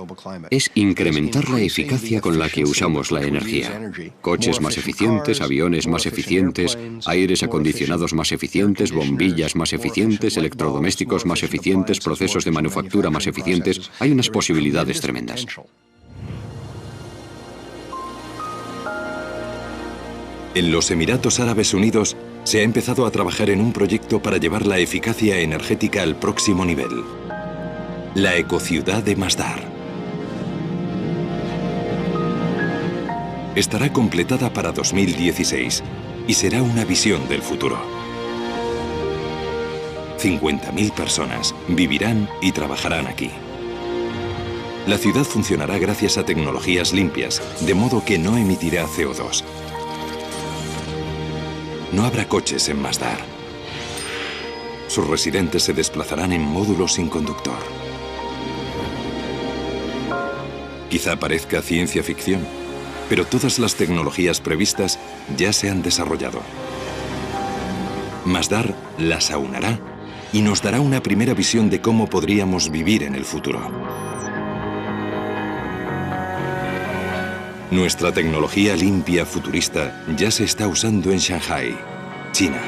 es incrementar la eficacia con la que usamos la energía. Coches más eficientes, aviones más eficientes, aires acondicionados más eficientes, bombillas más eficientes, electrodomésticos más eficientes, procesos de manufactura más eficientes. Hay unas posibilidades tremendas. En los Emiratos Árabes Unidos se ha empezado a trabajar en un proyecto para llevar la eficacia energética al próximo nivel. La ecociudad de Masdar. Estará completada para 2016 y será una visión del futuro. 50.000 personas vivirán y trabajarán aquí. La ciudad funcionará gracias a tecnologías limpias, de modo que no emitirá CO2. No habrá coches en Masdar. Sus residentes se desplazarán en módulos sin conductor. Quizá parezca ciencia ficción, pero todas las tecnologías previstas ya se han desarrollado. Masdar las aunará y nos dará una primera visión de cómo podríamos vivir en el futuro. Nuestra tecnología limpia futurista ya se está usando en Shanghái, China.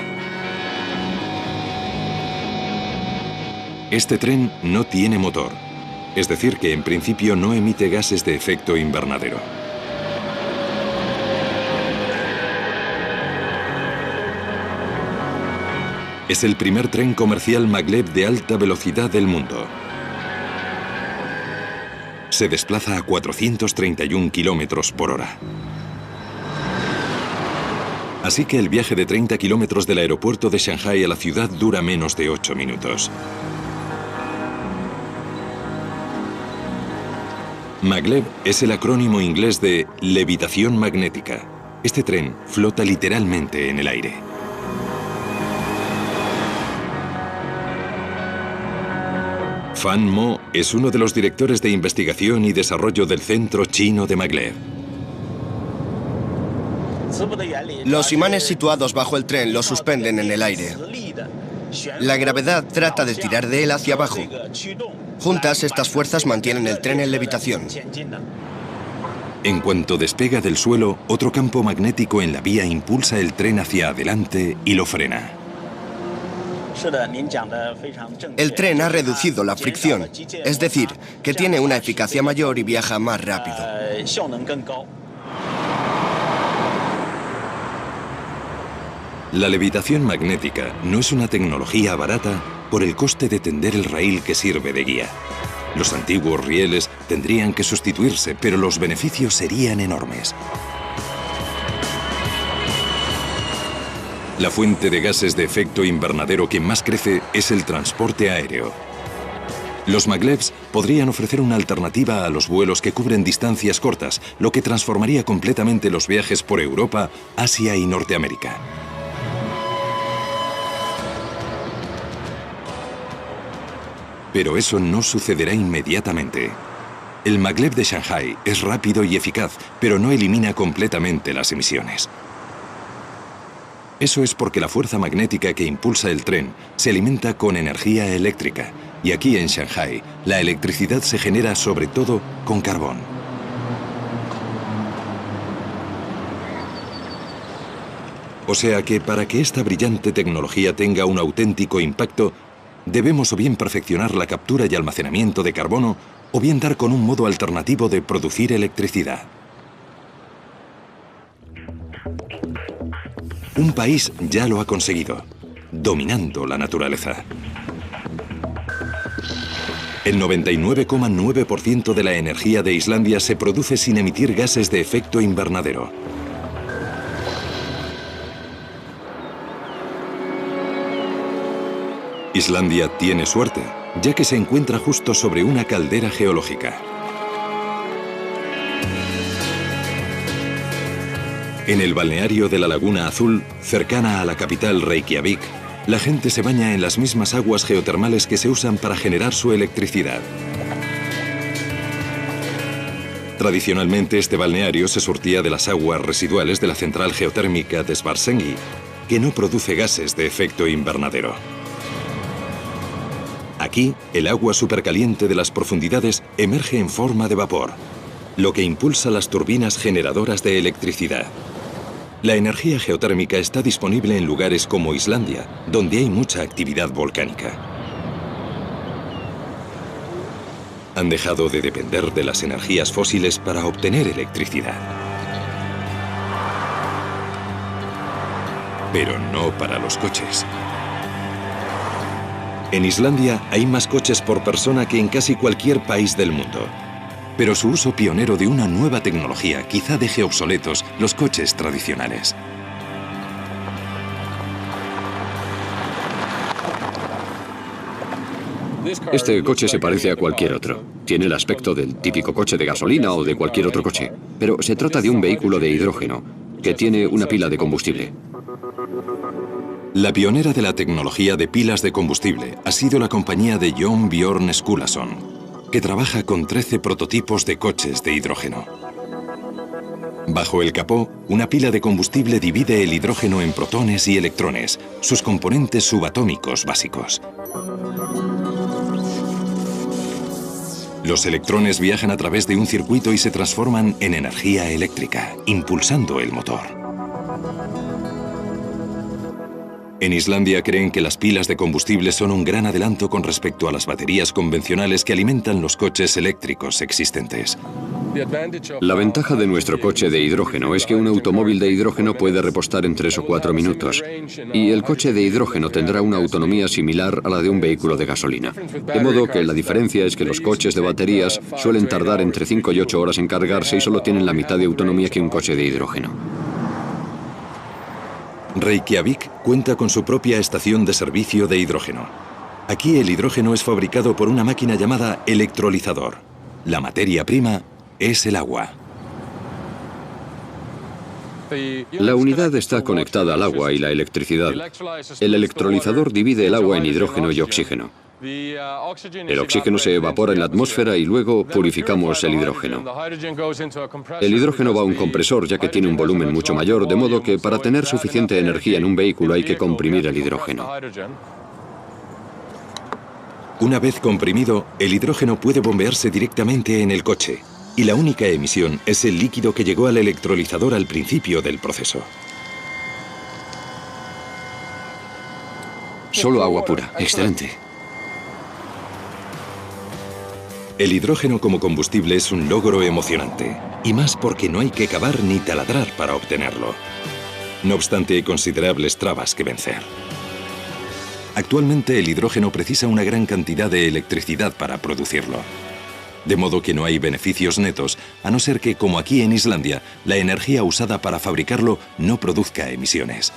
Este tren no tiene motor, es decir, que en principio no emite gases de efecto invernadero. Es el primer tren comercial maglev de alta velocidad del mundo. Se desplaza a 431 kilómetros por hora. Así que el viaje de 30 kilómetros del aeropuerto de Shanghái a la ciudad dura menos de 8 minutos. Maglev es el acrónimo inglés de levitación magnética. Este tren flota literalmente en el aire. Fan Mo es uno de los directores de investigación y desarrollo del Centro Chino de Maglev. Los imanes situados bajo el tren lo suspenden en el aire. La gravedad trata de tirar de él hacia abajo. Juntas, estas fuerzas mantienen el tren en levitación. En cuanto despega del suelo, otro campo magnético en la vía impulsa el tren hacia adelante y lo frena. El tren ha reducido la fricción, es decir, que tiene una eficacia mayor y viaja más rápido. La levitación magnética no es una tecnología barata por el coste de tender el raíl que sirve de guía. Los antiguos rieles tendrían que sustituirse, pero los beneficios serían enormes. La fuente de gases de efecto invernadero que más crece es el transporte aéreo. Los maglevs podrían ofrecer una alternativa a los vuelos que cubren distancias cortas, lo que transformaría completamente los viajes por Europa, Asia y Norteamérica. Pero eso no sucederá inmediatamente. El maglev de Shanghái es rápido y eficaz, pero no elimina completamente las emisiones. Eso es porque la fuerza magnética que impulsa el tren se alimenta con energía eléctrica, y aquí en Shanghái la electricidad se genera sobre todo con carbón. O sea que para que esta brillante tecnología tenga un auténtico impacto, debemos o bien perfeccionar la captura y almacenamiento de carbono, o bien dar con un modo alternativo de producir electricidad. Un país ya lo ha conseguido, dominando la naturaleza. El 99,9% de la energía de Islandia se produce sin emitir gases de efecto invernadero. Islandia tiene suerte, ya que se encuentra justo sobre una caldera geológica. En el balneario de la Laguna Azul, cercana a la capital Reykjavik, la gente se baña en las mismas aguas geotermales que se usan para generar su electricidad. Tradicionalmente, este balneario se surtía de las aguas residuales de la central geotérmica de Svartsengi, que no produce gases de efecto invernadero. Aquí, el agua supercaliente de las profundidades emerge en forma de vapor, lo que impulsa las turbinas generadoras de electricidad. La energía geotérmica está disponible en lugares como Islandia, donde hay mucha actividad volcánica. Han dejado de depender de las energías fósiles para obtener electricidad. Pero no para los coches. En Islandia hay más coches por persona que en casi cualquier país del mundo. Pero su uso pionero de una nueva tecnología quizá deje obsoletos los coches tradicionales. Este coche se parece a cualquier otro. Tiene el aspecto del típico coche de gasolina o de cualquier otro coche. Pero se trata de un vehículo de hidrógeno, que tiene una pila de combustible. La pionera de la tecnología de pilas de combustible ha sido la compañía de Jon Björn Skulason, que trabaja con 13 prototipos de coches de hidrógeno. Bajo el capó, una pila de combustible divide el hidrógeno en protones y electrones, sus componentes subatómicos básicos. Los electrones viajan a través de un circuito y se transforman en energía eléctrica, impulsando el motor. En Islandia creen que las pilas de combustible son un gran adelanto con respecto a las baterías convencionales que alimentan los coches eléctricos existentes. La ventaja de nuestro coche de hidrógeno es que un automóvil de hidrógeno puede repostar en 3 o 4 minutos, y el coche de hidrógeno tendrá una autonomía similar a la de un vehículo de gasolina. De modo que la diferencia es que los coches de baterías suelen tardar entre 5 y 8 horas en cargarse y solo tienen la mitad de autonomía que un coche de hidrógeno. Reykjavik cuenta con su propia estación de servicio de hidrógeno. Aquí el hidrógeno es fabricado por una máquina llamada electrolizador. La materia prima es el agua. La unidad está conectada al agua y la electricidad. El electrolizador divide el agua en hidrógeno y oxígeno. El oxígeno se evapora en la atmósfera y luego purificamos el hidrógeno. El hidrógeno va a un compresor ya que tiene un volumen mucho mayor, de modo que para tener suficiente energía en un vehículo hay que comprimir el hidrógeno. Una vez comprimido, el hidrógeno puede bombearse directamente en el coche, y la única emisión es el líquido que llegó al electrolizador al principio del proceso. Solo agua pura. Excelente. El hidrógeno como combustible es un logro emocionante, y más porque no hay que cavar ni taladrar para obtenerlo. No obstante, hay considerables trabas que vencer. Actualmente el hidrógeno precisa una gran cantidad de electricidad para producirlo. De modo que no hay beneficios netos, a no ser que, como aquí en Islandia, la energía usada para fabricarlo no produzca emisiones.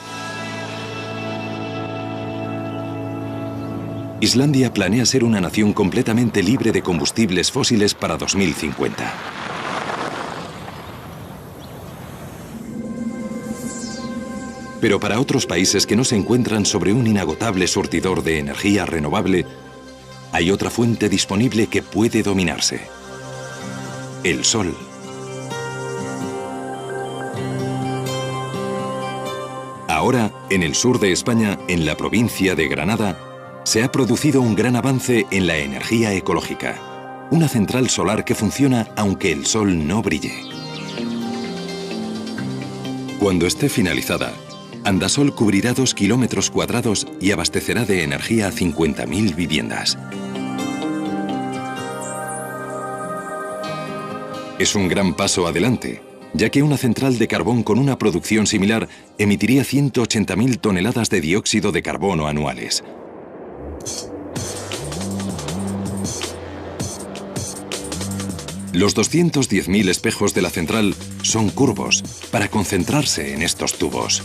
Islandia planea ser una nación completamente libre de combustibles fósiles para 2050. Pero para otros países que no se encuentran sobre un inagotable surtidor de energía renovable, hay otra fuente disponible que puede dominarse: el sol. Ahora, en el sur de España, en la provincia de Granada, se ha producido un gran avance en la energía ecológica. Una central solar que funciona aunque el sol no brille. Cuando esté finalizada, Andasol cubrirá 2 kilómetros cuadrados y abastecerá de energía a 50.000 viviendas. Es un gran paso adelante, ya que una central de carbón con una producción similar emitiría 180.000 toneladas de dióxido de carbono anuales. Los 210.000 espejos de la central son curvos para concentrarse en estos tubos.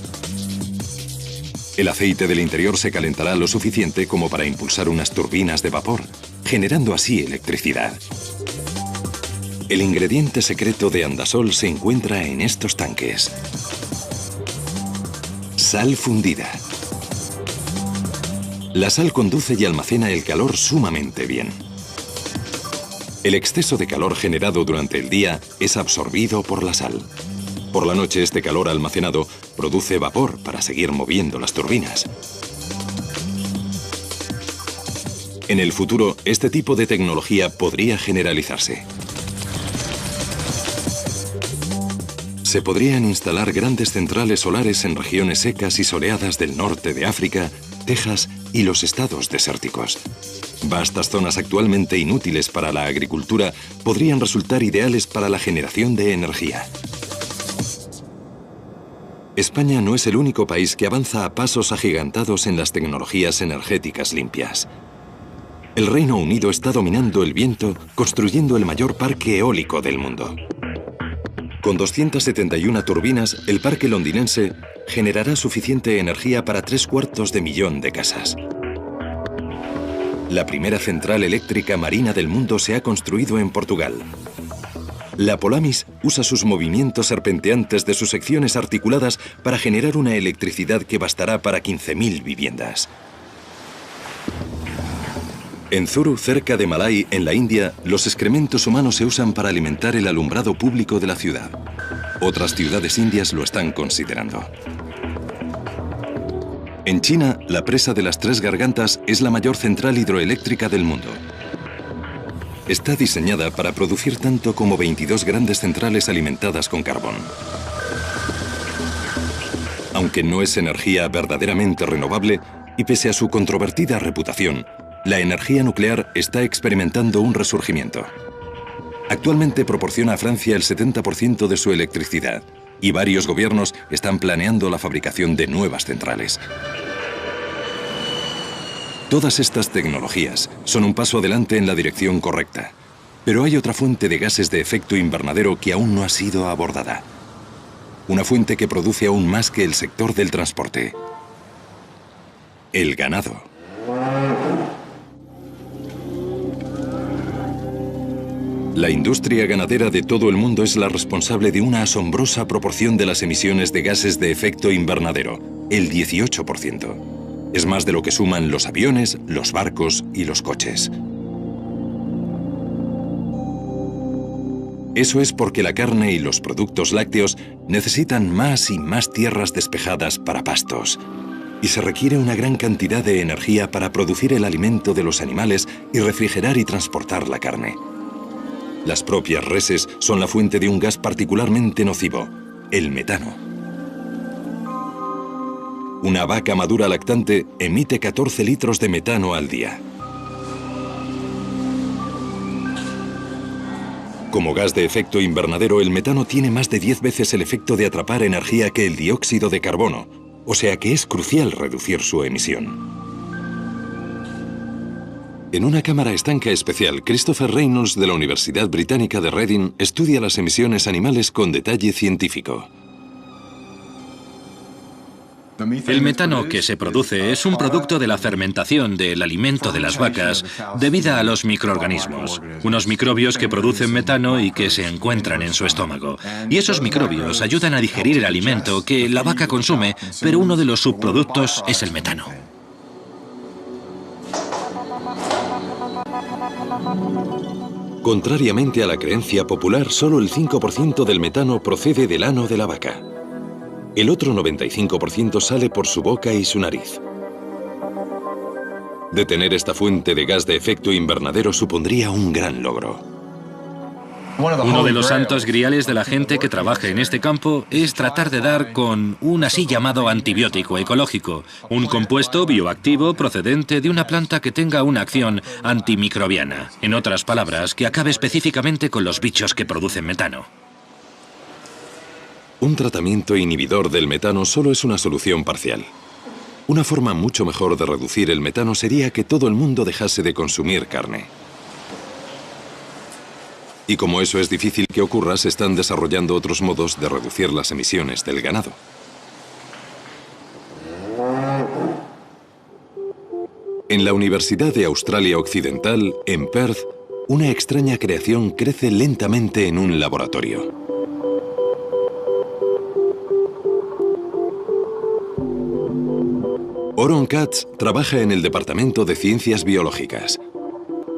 El aceite del interior se calentará lo suficiente como para impulsar unas turbinas de vapor, generando así electricidad. El ingrediente secreto de Andasol se encuentra en estos tanques. Sal fundida. La sal conduce y almacena el calor sumamente bien. El exceso de calor generado durante el día es absorbido por la sal. Por la noche este calor almacenado produce vapor para seguir moviendo las turbinas. En el futuro, este tipo de tecnología podría generalizarse. Se podrían instalar grandes centrales solares en regiones secas y soleadas del norte de África, Texas y los estados desérticos. Vastas zonas actualmente inútiles para la agricultura podrían resultar ideales para la generación de energía. España no es el único país que avanza a pasos agigantados en las tecnologías energéticas limpias. El Reino Unido está dominando el viento, construyendo el mayor parque eólico del mundo. Con 271 turbinas, el parque londinense generará suficiente energía para 750.000 de casas. La primera central eléctrica marina del mundo se ha construido en Portugal. La Polamis usa sus movimientos serpenteantes de sus secciones articuladas para generar una electricidad que bastará para 15.000 viviendas. En Zuru, cerca de Malay, en la India, los excrementos humanos se usan para alimentar el alumbrado público de la ciudad. Otras ciudades indias lo están considerando. En China, la presa de las Tres Gargantas es la mayor central hidroeléctrica del mundo. Está diseñada para producir tanto como 22 grandes centrales alimentadas con carbón. Aunque no es energía verdaderamente renovable, y pese a su controvertida reputación, la energía nuclear está experimentando un resurgimiento. Actualmente proporciona a Francia el 70% de su electricidad, y varios gobiernos están planeando la fabricación de nuevas centrales. Todas estas tecnologías son un paso adelante en la dirección correcta, pero hay otra fuente de gases de efecto invernadero que aún no ha sido abordada. Una fuente que produce aún más que el sector del transporte: el ganado. La industria ganadera de todo el mundo es la responsable de una asombrosa proporción de las emisiones de gases de efecto invernadero, el 18%. Es más de lo que suman los aviones, los barcos y los coches. Eso es porque la carne y los productos lácteos necesitan más y más tierras despejadas para pastos. Y se requiere una gran cantidad de energía para producir el alimento de los animales y refrigerar y transportar la carne. Las propias reses son la fuente de un gas particularmente nocivo, el metano. Una vaca madura lactante emite 14 litros de metano al día. Como gas de efecto invernadero, el metano tiene más de 10 veces el efecto de atrapar energía que el dióxido de carbono, o sea que es crucial reducir su emisión. En una cámara estanca especial, Christopher Reynolds de la Universidad Británica de Reading estudia las emisiones animales con detalle científico. El metano que se produce es un producto de la fermentación del alimento de las vacas debido a los microorganismos, unos microbios que producen metano y que se encuentran en su estómago. Y esos microbios ayudan a digerir el alimento que la vaca consume, pero uno de los subproductos es el metano. Contrariamente a la creencia popular, solo el 5% del metano procede del ano de la vaca. El otro 95% sale por su boca y su nariz. Detener esta fuente de gas de efecto invernadero supondría un gran logro. Uno de los santos griales de la gente que trabaja en este campo es tratar de dar con un así llamado antibiótico ecológico, un compuesto bioactivo procedente de una planta que tenga una acción antimicrobiana. En otras palabras, que acabe específicamente con los bichos que producen metano. Un tratamiento inhibidor del metano solo es una solución parcial. Una forma mucho mejor de reducir el metano sería que todo el mundo dejase de consumir carne. Y como eso es difícil que ocurra, se están desarrollando otros modos de reducir las emisiones del ganado. En la Universidad de Australia Occidental, en Perth, una extraña creación crece lentamente en un laboratorio. Oron Katz trabaja en el Departamento de Ciencias Biológicas.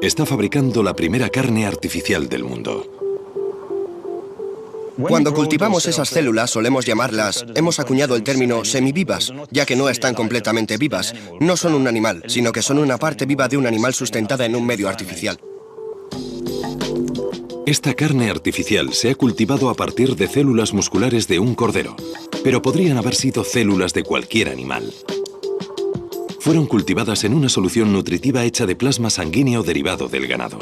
Está fabricando la primera carne artificial del mundo. Cuando cultivamos esas células solemos llamarlas, hemos acuñado el término semivivas, ya que no están completamente vivas. No son un animal, sino que son una parte viva de un animal sustentada en un medio artificial. Esta carne artificial se ha cultivado a partir de células musculares de un cordero, pero podrían haber sido células de cualquier animal. Fueron cultivadas en una solución nutritiva hecha de plasma sanguíneo derivado del ganado.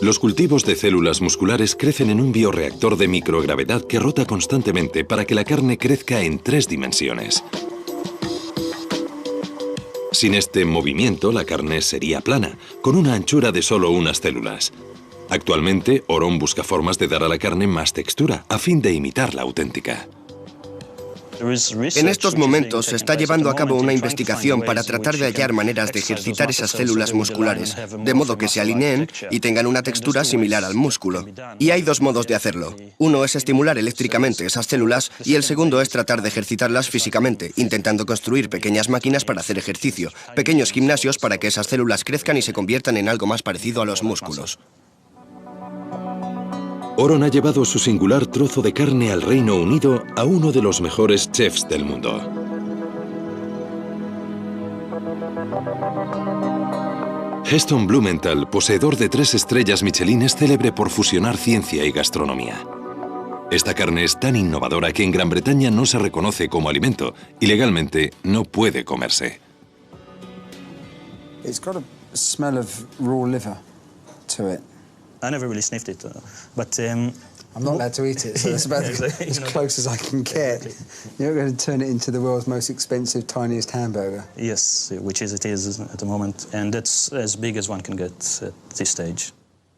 Los cultivos de células musculares crecen en un bioreactor de microgravedad que rota constantemente para que la carne crezca en 3 dimensiones. Sin este movimiento, la carne sería plana, con una anchura de solo unas células. Actualmente, Oron busca formas de dar a la carne más textura, a fin de imitar la auténtica. En estos momentos se está llevando a cabo una investigación para tratar de hallar maneras de ejercitar esas células musculares, de modo que se alineen y tengan una textura similar al músculo. Y hay 2 modos de hacerlo. Uno es estimular eléctricamente esas células y el segundo es tratar de ejercitarlas físicamente, intentando construir pequeñas máquinas para hacer ejercicio, pequeños gimnasios para que esas células crezcan y se conviertan en algo más parecido a los músculos. Oron ha llevado su singular trozo de carne al Reino Unido a uno de los mejores chefs del mundo. Heston Blumenthal, poseedor de 3 estrellas Michelin, es célebre por fusionar ciencia y gastronomía. Esta carne es tan innovadora que en Gran Bretaña no se reconoce como alimento y legalmente no puede comerse. It's got a smell of raw liver to it. I never really sniffed it, but I'm not allowed to eat it, so that's about as close as I can get. You're going to turn it into the world's most expensive, tiniest hamburger. Yes, which it is at the moment, and that's as big as one can get at this stage.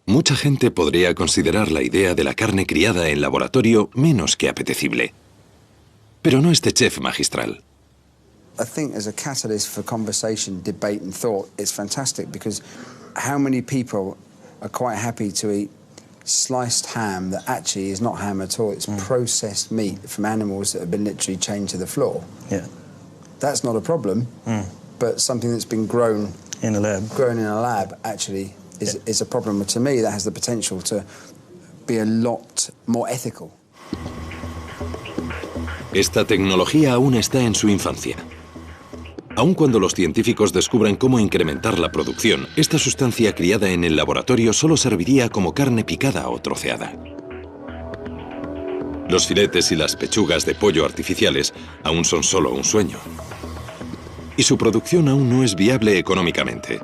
Mucha gente podría considerar la idea de la carne criada en laboratorio menos que apetecible. Pero no este chef magistral. I think as a catalyst for conversation, debate and thought, it's fantastic because how many people are quite happy to eat sliced ham that actually is not ham at all. It's processed meat from animals that have been literally chained to the floor. Yeah. That's not a problem, but something that's been grown in a lab actually is a problem. To me, that has the potential to be a lot more ethical. Esta tecnología aún está en su infancia. Aun cuando los científicos descubran cómo incrementar la producción, esta sustancia criada en el laboratorio solo serviría como carne picada o troceada. Los filetes y las pechugas de pollo artificiales aún son solo un sueño. Y su producción aún no es viable económicamente.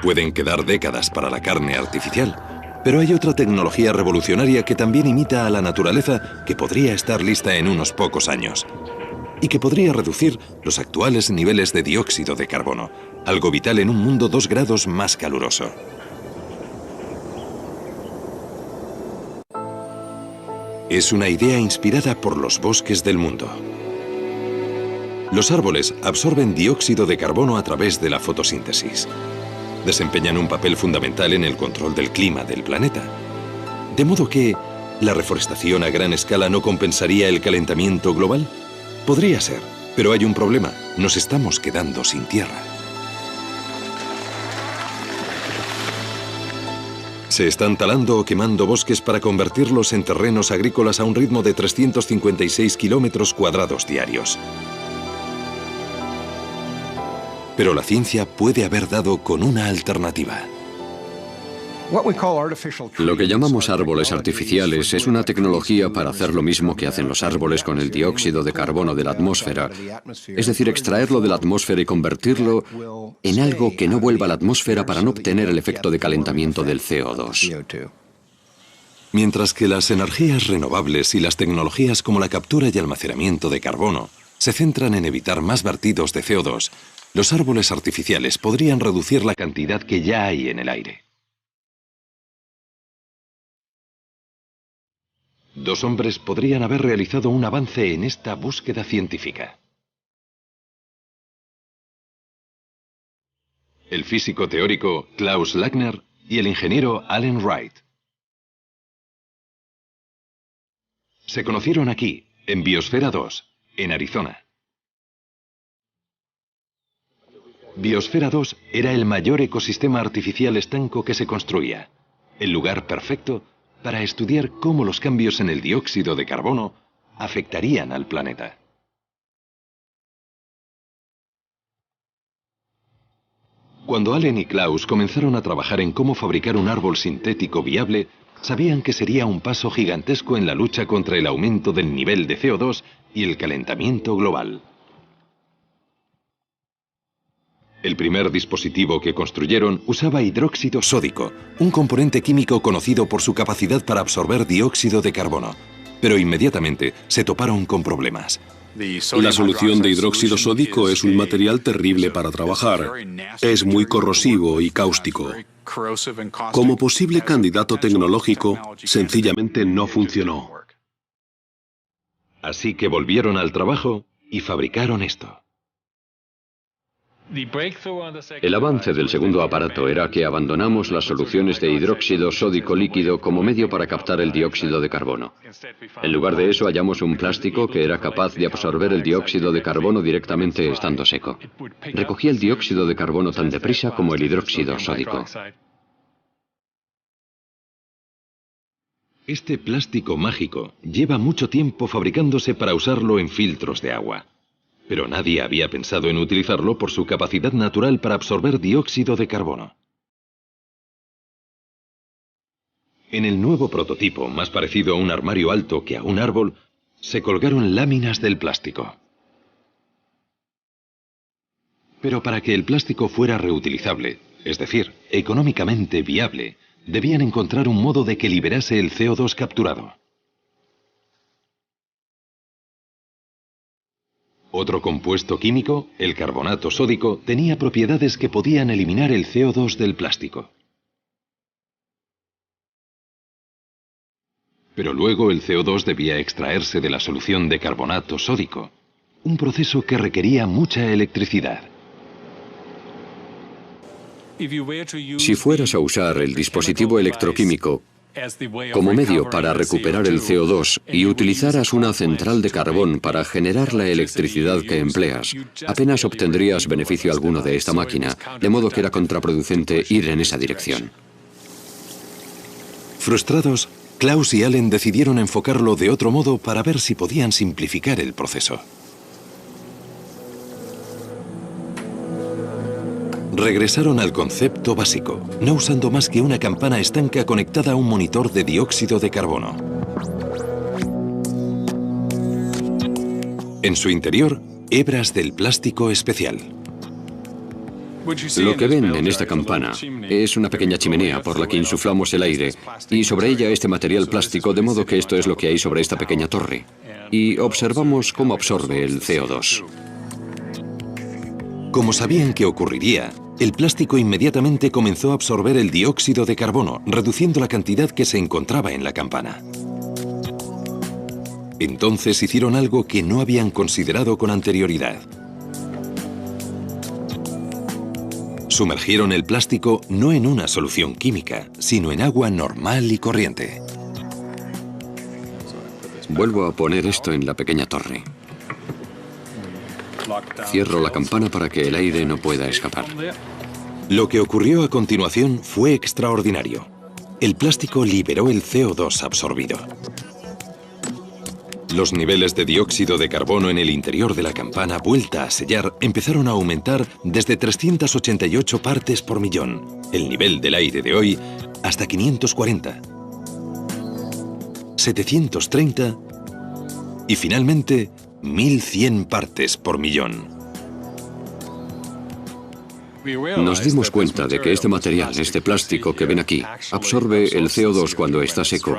Pueden quedar décadas para la carne artificial, pero hay otra tecnología revolucionaria que también imita a la naturaleza que podría estar lista en unos pocos años. Y que podría reducir los actuales niveles de dióxido de carbono, algo vital en un mundo 2 grados más caluroso. Es una idea inspirada por los bosques del mundo. Los árboles absorben dióxido de carbono a través de la fotosíntesis. Desempeñan un papel fundamental en el control del clima del planeta. De modo que, ¿la reforestación a gran escala no compensaría el calentamiento global? Podría ser, pero hay un problema. Nos estamos quedando sin tierra. Se están talando o quemando bosques para convertirlos en terrenos agrícolas a un ritmo de 356 kilómetros cuadrados diarios. Pero la ciencia puede haber dado con una alternativa. Lo que llamamos árboles artificiales es una tecnología para hacer lo mismo que hacen los árboles con el dióxido de carbono de la atmósfera, es decir, extraerlo de la atmósfera y convertirlo en algo que no vuelva a la atmósfera para no obtener el efecto de calentamiento del CO2. Mientras que las energías renovables y las tecnologías como la captura y almacenamiento de carbono se centran en evitar más vertidos de CO2, los árboles artificiales podrían reducir la cantidad que ya hay en el aire. Dos hombres podrían haber realizado un avance en esta búsqueda científica. El físico teórico Klaus Lackner y el ingeniero Alan Wright. Se conocieron aquí, en Biosfera 2, en Arizona. Biosfera 2 era el mayor ecosistema artificial estanco que se construía, el lugar perfecto para estudiar cómo los cambios en el dióxido de carbono afectarían al planeta. Cuando Allen y Klaus comenzaron a trabajar en cómo fabricar un árbol sintético viable, sabían que sería un paso gigantesco en la lucha contra el aumento del nivel de CO2 y el calentamiento global. El primer dispositivo que construyeron usaba hidróxido sódico, un componente químico conocido por su capacidad para absorber dióxido de carbono. Pero inmediatamente se toparon con problemas. La solución de hidróxido sódico es un material terrible para trabajar. Es muy corrosivo y cáustico. Como posible candidato tecnológico, sencillamente no funcionó. Así que volvieron al trabajo y fabricaron esto. El avance del segundo aparato era que abandonamos las soluciones de hidróxido sódico líquido como medio para captar el dióxido de carbono. En lugar de eso hallamos un plástico que era capaz de absorber el dióxido de carbono directamente estando seco. Recogía el dióxido de carbono tan deprisa como el hidróxido sódico. Este plástico mágico lleva mucho tiempo fabricándose para usarlo en filtros de agua. Pero nadie había pensado en utilizarlo por su capacidad natural para absorber dióxido de carbono. En el nuevo prototipo, más parecido a un armario alto que a un árbol, se colgaron láminas del plástico. Pero para que el plástico fuera reutilizable, es decir, económicamente viable, debían encontrar un modo de que liberase el CO2 capturado. Otro compuesto químico, el carbonato sódico, tenía propiedades que podían eliminar el CO2 del plástico. Pero luego el CO2 debía extraerse de la solución de carbonato sódico, un proceso que requería mucha electricidad. Si fueras a usar el dispositivo electroquímico como medio para recuperar el CO2 y utilizaras una central de carbón para generar la electricidad que empleas, apenas obtendrías beneficio alguno de esta máquina, de modo que era contraproducente ir en esa dirección. Frustrados, Klaus y Allen decidieron enfocarlo de otro modo para ver si podían simplificar el proceso. Regresaron al concepto básico, no usando más que una campana estanca conectada a un monitor de dióxido de carbono. En su interior, hebras del plástico especial. Lo que ven en esta campana es una pequeña chimenea por la que insuflamos el aire y sobre ella este material plástico, de modo que esto es lo que hay sobre esta pequeña torre. Y observamos cómo absorbe el CO2. Como sabían que ocurriría, el plástico inmediatamente comenzó a absorber el dióxido de carbono, reduciendo la cantidad que se encontraba en la campana. Entonces hicieron algo que no habían considerado con anterioridad. Sumergieron el plástico no en una solución química, sino en agua normal y corriente. Vuelvo a poner esto en la pequeña torre. Cierro la campana para que el aire no pueda escapar. Lo que ocurrió a continuación fue extraordinario. El plástico liberó el CO2 absorbido. Los niveles de dióxido de carbono en el interior de la campana vuelta a sellar empezaron a aumentar desde 388 partes por millón, el nivel del aire de hoy, hasta 540, 730 y finalmente 1100 partes por millón. Nos dimos cuenta de que este material, este plástico que ven aquí, absorbe el CO2 cuando está seco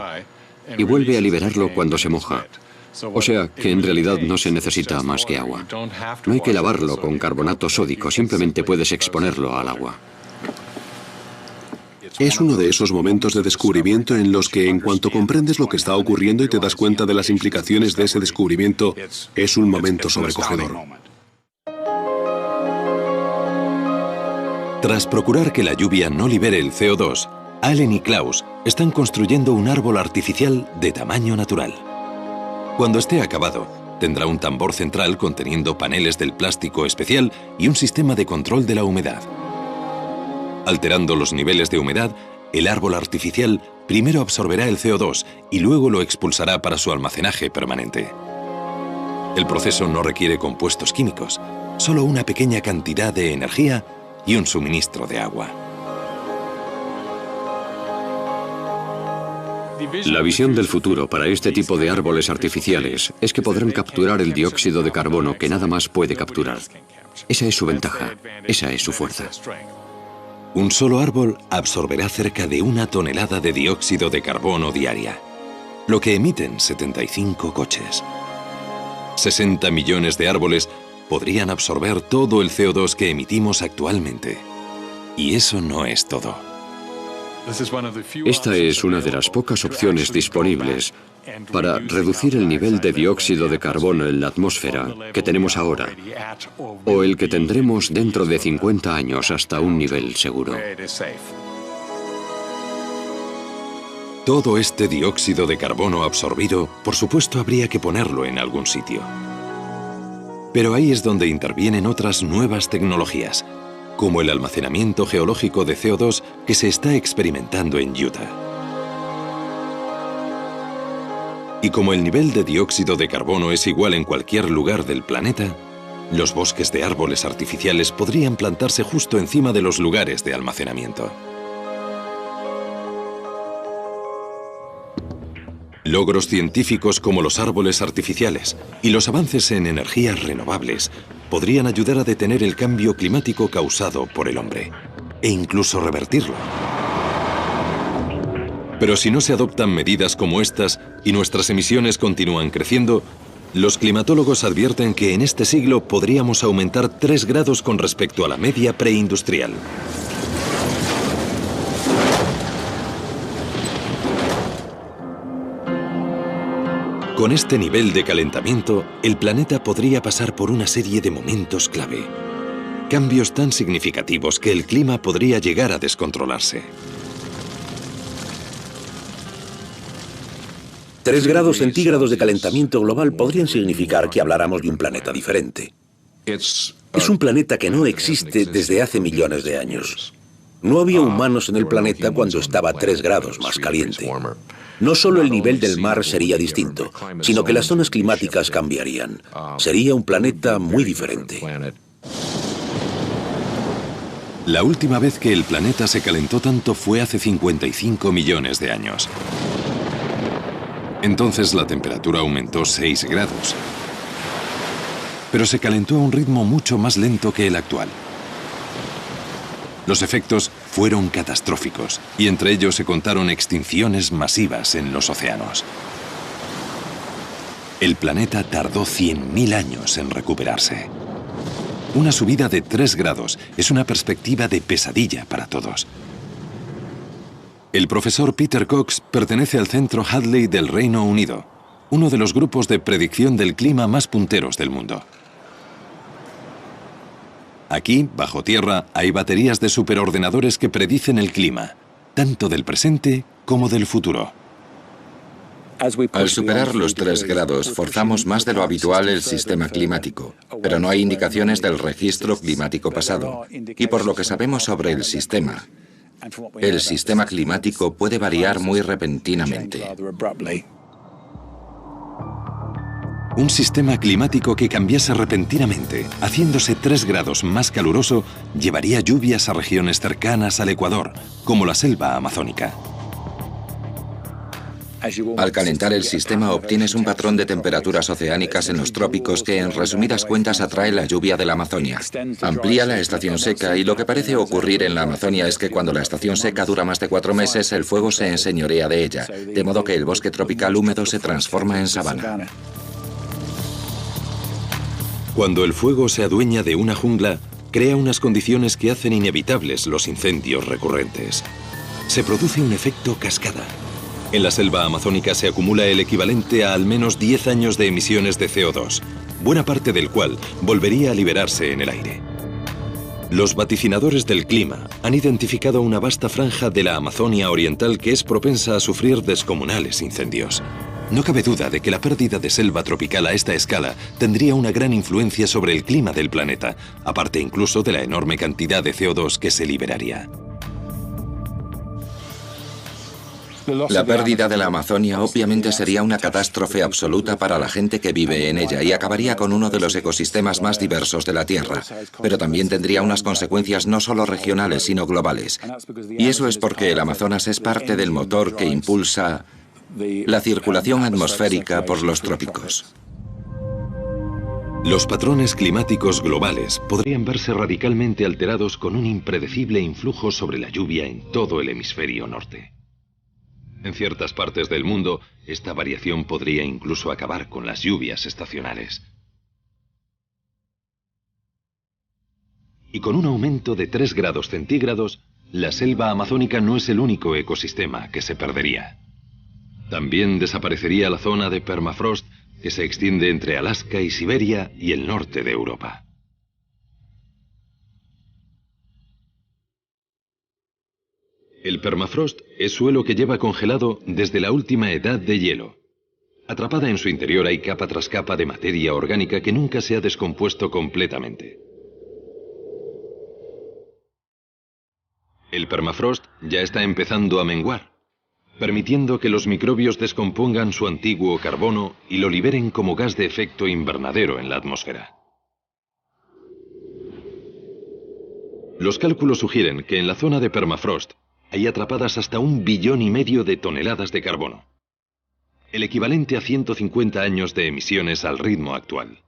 y vuelve a liberarlo cuando se moja. O sea que en realidad no se necesita más que agua. No hay que lavarlo con carbonato sódico, simplemente puedes exponerlo al agua. Es uno de esos momentos de descubrimiento en los que, en cuanto comprendes lo que está ocurriendo y te das cuenta de las implicaciones de ese descubrimiento, es un momento sobrecogedor. Tras procurar que la lluvia no libere el CO2, Allen y Klaus están construyendo un árbol artificial de tamaño natural. Cuando esté acabado, tendrá un tambor central conteniendo paneles del plástico especial y un sistema de control de la humedad. Alterando los niveles de humedad, el árbol artificial primero absorberá el CO2 y luego lo expulsará para su almacenaje permanente. El proceso no requiere compuestos químicos, solo una pequeña cantidad de energía y un suministro de agua. La visión del futuro para este tipo de árboles artificiales es que podrán capturar el dióxido de carbono que nada más puede capturar. Esa es su ventaja, esa es su fuerza. Un solo árbol absorberá cerca de 1 tonelada de dióxido de carbono diaria, lo que emiten 75 coches. 60 millones de árboles podrían absorber todo el CO2 que emitimos actualmente. Y eso no es todo. Esta es una de las pocas opciones disponibles para reducir el nivel de dióxido de carbono en la atmósfera que tenemos ahora, o el que tendremos dentro de 50 años hasta un nivel seguro. Todo este dióxido de carbono absorbido, por supuesto, habría que ponerlo en algún sitio. Pero ahí es donde intervienen otras nuevas tecnologías, como el almacenamiento geológico de CO2 que se está experimentando en Utah. Y como el nivel de dióxido de carbono es igual en cualquier lugar del planeta, los bosques de árboles artificiales podrían plantarse justo encima de los lugares de almacenamiento. Logros científicos como los árboles artificiales y los avances en energías renovables podrían ayudar a detener el cambio climático causado por el hombre, e incluso revertirlo. Pero si no se adoptan medidas como estas y nuestras emisiones continúan creciendo, los climatólogos advierten que en este siglo podríamos aumentar 3 grados con respecto a la media preindustrial. Con este nivel de calentamiento, el planeta podría pasar por una serie de momentos clave. Cambios tan significativos que el clima podría llegar a descontrolarse. 3 grados centígrados de calentamiento global podrían significar que habláramos de un planeta diferente. Es un planeta que no existe desde hace millones de años. No había humanos en el planeta cuando estaba 3 grados más caliente. No solo el nivel del mar sería distinto, sino que las zonas climáticas cambiarían. Sería un planeta muy diferente. La última vez que el planeta se calentó tanto fue hace 55 millones de años. Entonces la temperatura aumentó 6 grados. Pero se calentó a un ritmo mucho más lento que el actual. Los efectos fueron catastróficos y entre ellos se contaron extinciones masivas en los océanos. El planeta tardó 100.000 años en recuperarse. Una subida de 3 grados es una perspectiva de pesadilla para todos. El profesor Peter Cox pertenece al Centro Hadley del Reino Unido, uno de los grupos de predicción del clima más punteros del mundo. Aquí, bajo tierra, hay baterías de superordenadores que predicen el clima, tanto del presente como del futuro. Al superar los 3 grados, forzamos más de lo habitual el sistema climático, pero no hay indicaciones del registro climático pasado. Y por lo que sabemos sobre el sistema climático puede variar muy repentinamente. Un sistema climático que cambiase repentinamente, haciéndose 3 grados más caluroso, llevaría lluvias a regiones cercanas al Ecuador, como la selva amazónica. Al calentar el sistema obtienes un patrón de temperaturas oceánicas en los trópicos que en resumidas cuentas atrae la lluvia de la Amazonia. Amplía la estación seca y lo que parece ocurrir en la Amazonia es que cuando la estación seca dura más de 4 meses el fuego se enseñorea de ella, de modo que el bosque tropical húmedo se transforma en sabana. Cuando el fuego se adueña de una jungla, crea unas condiciones que hacen inevitables los incendios recurrentes. Se produce un efecto cascada. En la selva amazónica se acumula el equivalente a al menos 10 años de emisiones de CO2, buena parte del cual volvería a liberarse en el aire. Los vaticinadores del clima han identificado una vasta franja de la Amazonia oriental que es propensa a sufrir descomunales incendios. No cabe duda de que la pérdida de selva tropical a esta escala tendría una gran influencia sobre el clima del planeta, aparte incluso de la enorme cantidad de CO2 que se liberaría. La pérdida de la Amazonia obviamente sería una catástrofe absoluta para la gente que vive en ella y acabaría con uno de los ecosistemas más diversos de la Tierra, pero también tendría unas consecuencias no solo regionales sino globales. Y eso es porque el Amazonas es parte del motor que impulsa la circulación atmosférica por los trópicos. Los patrones climáticos globales podrían verse radicalmente alterados con un impredecible influjo sobre la lluvia en todo el hemisferio norte. En ciertas partes del mundo, esta variación podría incluso acabar con las lluvias estacionales. Y con un aumento de 3 grados centígrados, la selva amazónica no es el único ecosistema que se perdería. También desaparecería la zona de permafrost que se extiende entre Alaska y Siberia y el norte de Europa. El permafrost es suelo que lleva congelado desde la última edad de hielo. Atrapada en su interior hay capa tras capa de materia orgánica que nunca se ha descompuesto completamente. El permafrost ya está empezando a menguar, permitiendo que los microbios descompongan su antiguo carbono y lo liberen como gas de efecto invernadero en la atmósfera. Los cálculos sugieren que en la zona de permafrost hay atrapadas hasta 1,5 billones de toneladas de carbono, el equivalente a 150 años de emisiones al ritmo actual.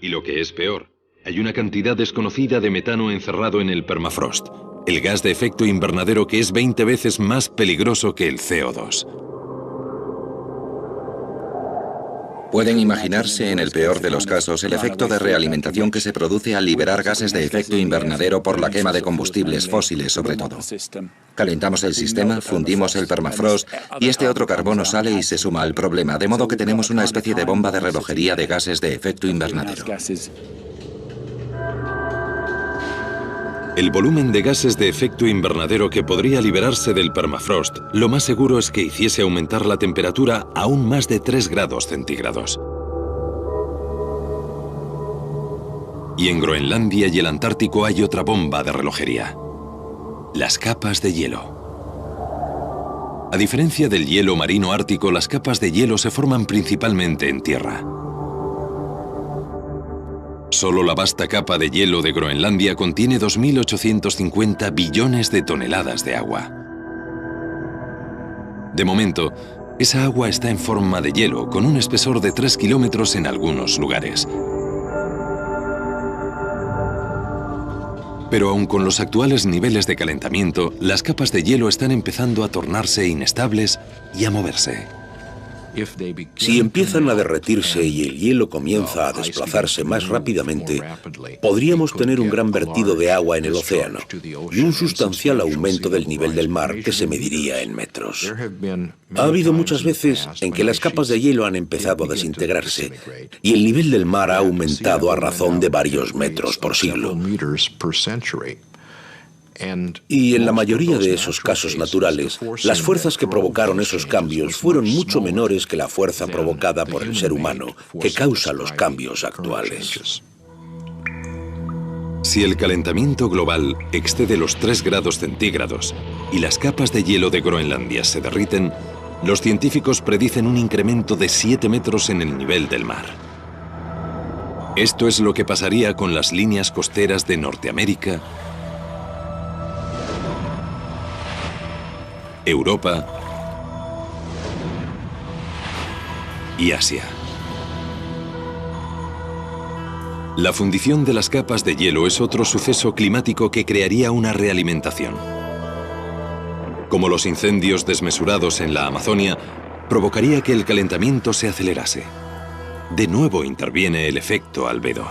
Y lo que es peor, hay una cantidad desconocida de metano encerrado en el permafrost, el gas de efecto invernadero que es 20 veces más peligroso que el CO2. Pueden imaginarse, en el peor de los casos, el efecto de realimentación que se produce al liberar gases de efecto invernadero por la quema de combustibles fósiles, sobre todo. Calentamos el sistema, fundimos el permafrost y este otro carbono sale y se suma al problema, de modo que tenemos una especie de bomba de relojería de gases de efecto invernadero. El volumen de gases de efecto invernadero que podría liberarse del permafrost, lo más seguro es que hiciese aumentar la temperatura a aún más de 3 grados centígrados. Y en Groenlandia y el Antártico hay otra bomba de relojería: las capas de hielo. A diferencia del hielo marino ártico, las capas de hielo se forman principalmente en tierra. Solo la vasta capa de hielo de Groenlandia contiene 2.850 billones de toneladas de agua. De momento, esa agua está en forma de hielo, con un espesor de 3 kilómetros en algunos lugares. Pero aun con los actuales niveles de calentamiento, las capas de hielo están empezando a tornarse inestables y a moverse. Si empiezan a derretirse y el hielo comienza a desplazarse más rápidamente, podríamos tener un gran vertido de agua en el océano y un sustancial aumento del nivel del mar que se mediría en metros. Ha habido muchas veces en que las capas de hielo han empezado a desintegrarse y el nivel del mar ha aumentado a razón de varios metros por siglo. Y en la mayoría de esos casos naturales, las fuerzas que provocaron esos cambios fueron mucho menores que la fuerza provocada por el ser humano, que causa los cambios actuales. Si el calentamiento global excede los 3 grados centígrados y las capas de hielo de Groenlandia se derriten, los científicos predicen un incremento de 7 metros en el nivel del mar. Esto es lo que pasaría con las líneas costeras de Norteamérica, Europa y Asia. La fundición de las capas de hielo es otro suceso climático que crearía una realimentación. Como los incendios desmesurados en la Amazonia, provocaría que el calentamiento se acelerase. De nuevo interviene el efecto albedo.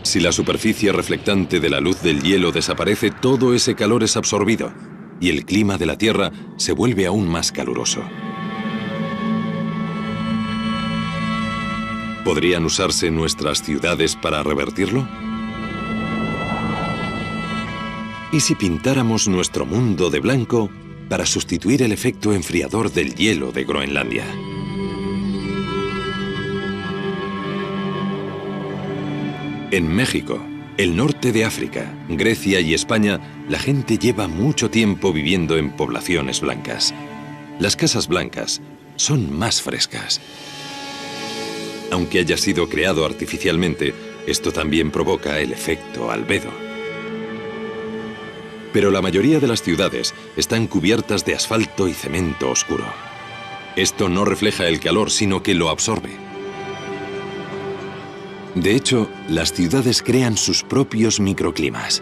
Si la superficie reflectante de la luz del hielo desaparece, todo ese calor es absorbido y el clima de la Tierra se vuelve aún más caluroso. ¿Podrían usarse nuestras ciudades para revertirlo? ¿Y si pintáramos nuestro mundo de blanco para sustituir el efecto enfriador del hielo de Groenlandia? En México, el norte de África, Grecia y España, la gente lleva mucho tiempo viviendo en poblaciones blancas. Las casas blancas son más frescas. Aunque haya sido creado artificialmente, esto también provoca el efecto albedo. Pero la mayoría de las ciudades están cubiertas de asfalto y cemento oscuro. Esto no refleja el calor, sino que lo absorbe. De hecho, las ciudades crean sus propios microclimas.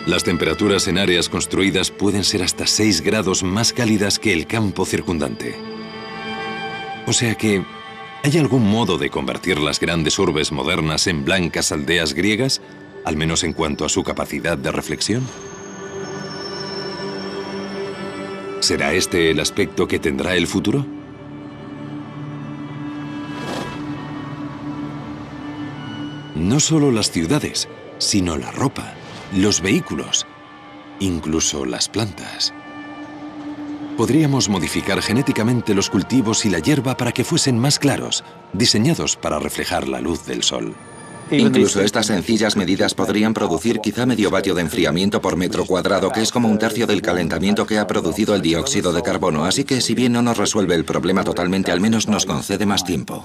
Las temperaturas en áreas construidas pueden ser hasta 6 grados más cálidas que el campo circundante. O sea que, ¿hay algún modo de convertir las grandes urbes modernas en blancas aldeas griegas, al menos en cuanto a su capacidad de reflexión? ¿Será este el aspecto que tendrá el futuro? No solo las ciudades, sino la ropa, los vehículos, incluso las plantas. Podríamos modificar genéticamente los cultivos y la hierba para que fuesen más claros, diseñados para reflejar la luz del sol. Incluso estas sencillas medidas podrían producir quizá medio vatio de enfriamiento por metro cuadrado, que es como un tercio del calentamiento que ha producido el dióxido de carbono. Así que si bien no nos resuelve el problema totalmente, al menos nos concede más tiempo.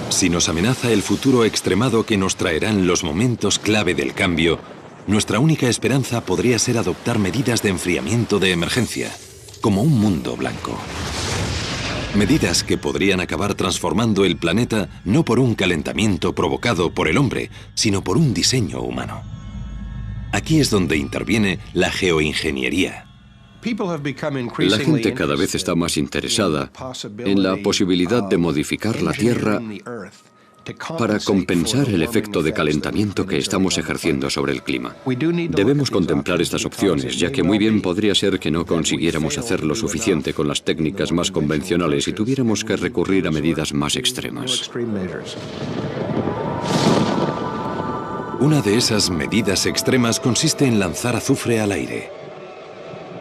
Si nos amenaza el futuro extremado que nos traerán los momentos clave del cambio, nuestra única esperanza podría ser adoptar medidas de enfriamiento de emergencia, como un mundo blanco. Medidas que podrían acabar transformando el planeta no por un calentamiento provocado por el hombre, sino por un diseño humano. Aquí es donde interviene la geoingeniería. La gente cada vez está más interesada en la posibilidad de modificar la Tierra para compensar el efecto de calentamiento que estamos ejerciendo sobre el clima. Debemos contemplar estas opciones, ya que muy bien podría ser que no consiguiéramos hacer lo suficiente con las técnicas más convencionales y tuviéramos que recurrir a medidas más extremas. Una de esas medidas extremas consiste en lanzar azufre al aire.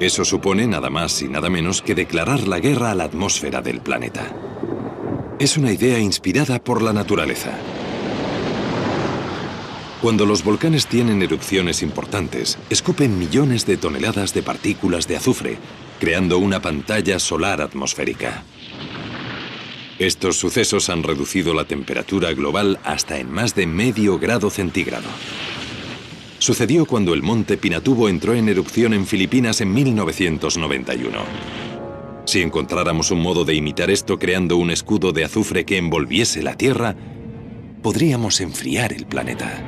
Eso supone nada más y nada menos que declarar la guerra a la atmósfera del planeta. Es una idea inspirada por la naturaleza. Cuando los volcanes tienen erupciones importantes, escupen millones de toneladas de partículas de azufre, creando una pantalla solar atmosférica. Estos sucesos han reducido la temperatura global hasta en más de medio grado centígrado. Sucedió cuando el monte Pinatubo entró en erupción en Filipinas en 1991. Si encontráramos un modo de imitar esto creando un escudo de azufre que envolviese la Tierra, podríamos enfriar el planeta.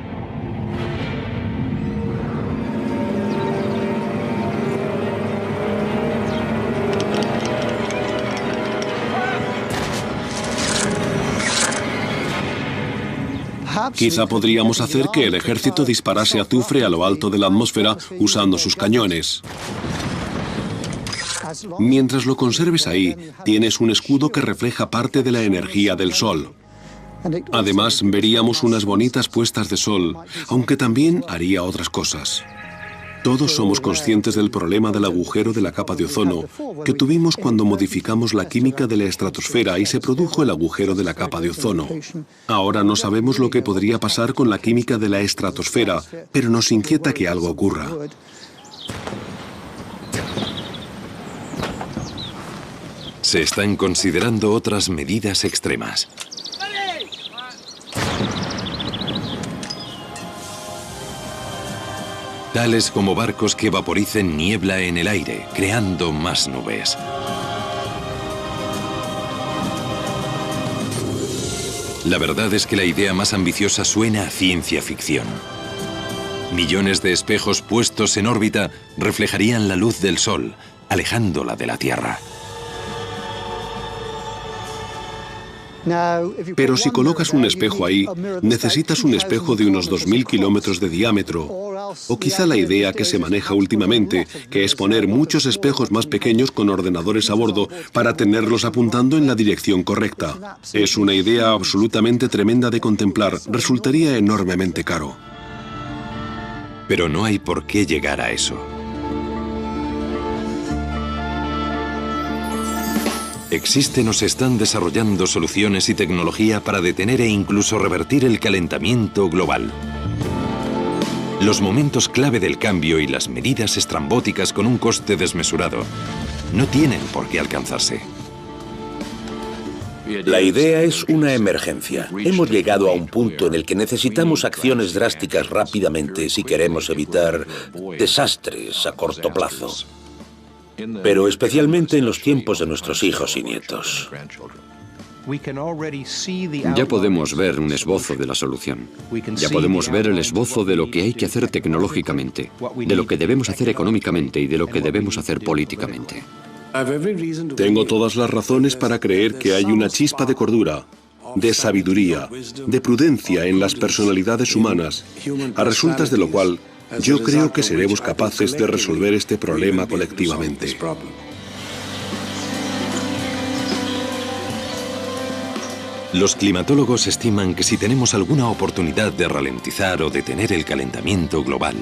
Quizá podríamos hacer que el ejército disparase azufre a lo alto de la atmósfera usando sus cañones. Mientras lo conserves ahí, tienes un escudo que refleja parte de la energía del sol. Además, veríamos unas bonitas puestas de sol, aunque también haría otras cosas. Todos somos conscientes del problema del agujero de la capa de ozono que tuvimos cuando modificamos la química de la estratosfera y se produjo el agujero de la capa de ozono. Ahora no sabemos lo que podría pasar con la química de la estratosfera, pero nos inquieta que algo ocurra. Se están considerando otras medidas extremas. Tales como barcos que vaporicen niebla en el aire, creando más nubes. La verdad es que la idea más ambiciosa suena a ciencia ficción. Millones de espejos puestos en órbita reflejarían la luz del Sol, alejándola de la Tierra. Pero si colocas un espejo ahí, necesitas un espejo de unos 2000 kilómetros de diámetro. O quizá la idea que se maneja últimamente, que es poner muchos espejos más pequeños con ordenadores a bordo para tenerlos apuntando en la dirección correcta. Es una idea absolutamente tremenda de contemplar. Resultaría enormemente caro. Pero no hay por qué llegar a eso. Existen o se están desarrollando soluciones y tecnología para detener e incluso revertir el calentamiento global. Los momentos clave del cambio y las medidas estrambóticas con un coste desmesurado no tienen por qué alcanzarse. La idea es una emergencia. Hemos llegado a un punto en el que necesitamos acciones drásticas rápidamente si queremos evitar desastres a corto plazo. Pero especialmente en los tiempos de nuestros hijos y nietos. Ya podemos ver un esbozo de la solución. Ya podemos ver el esbozo de lo que hay que hacer tecnológicamente, de lo que debemos hacer económicamente y de lo que debemos hacer políticamente. Tengo todas las razones para creer que hay una chispa de cordura, de sabiduría, de prudencia en las personalidades humanas, a resultas de lo cual yo creo que seremos capaces de resolver este problema colectivamente. Los climatólogos estiman que si tenemos alguna oportunidad de ralentizar o detener el calentamiento global,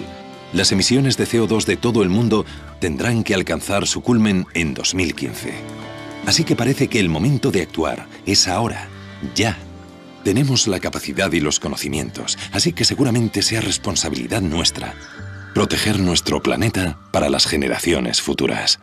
las emisiones de CO2 de todo el mundo tendrán que alcanzar su culmen en 2015. Así que parece que el momento de actuar es ahora, ya. Tenemos la capacidad y los conocimientos, así que seguramente sea responsabilidad nuestra proteger nuestro planeta para las generaciones futuras.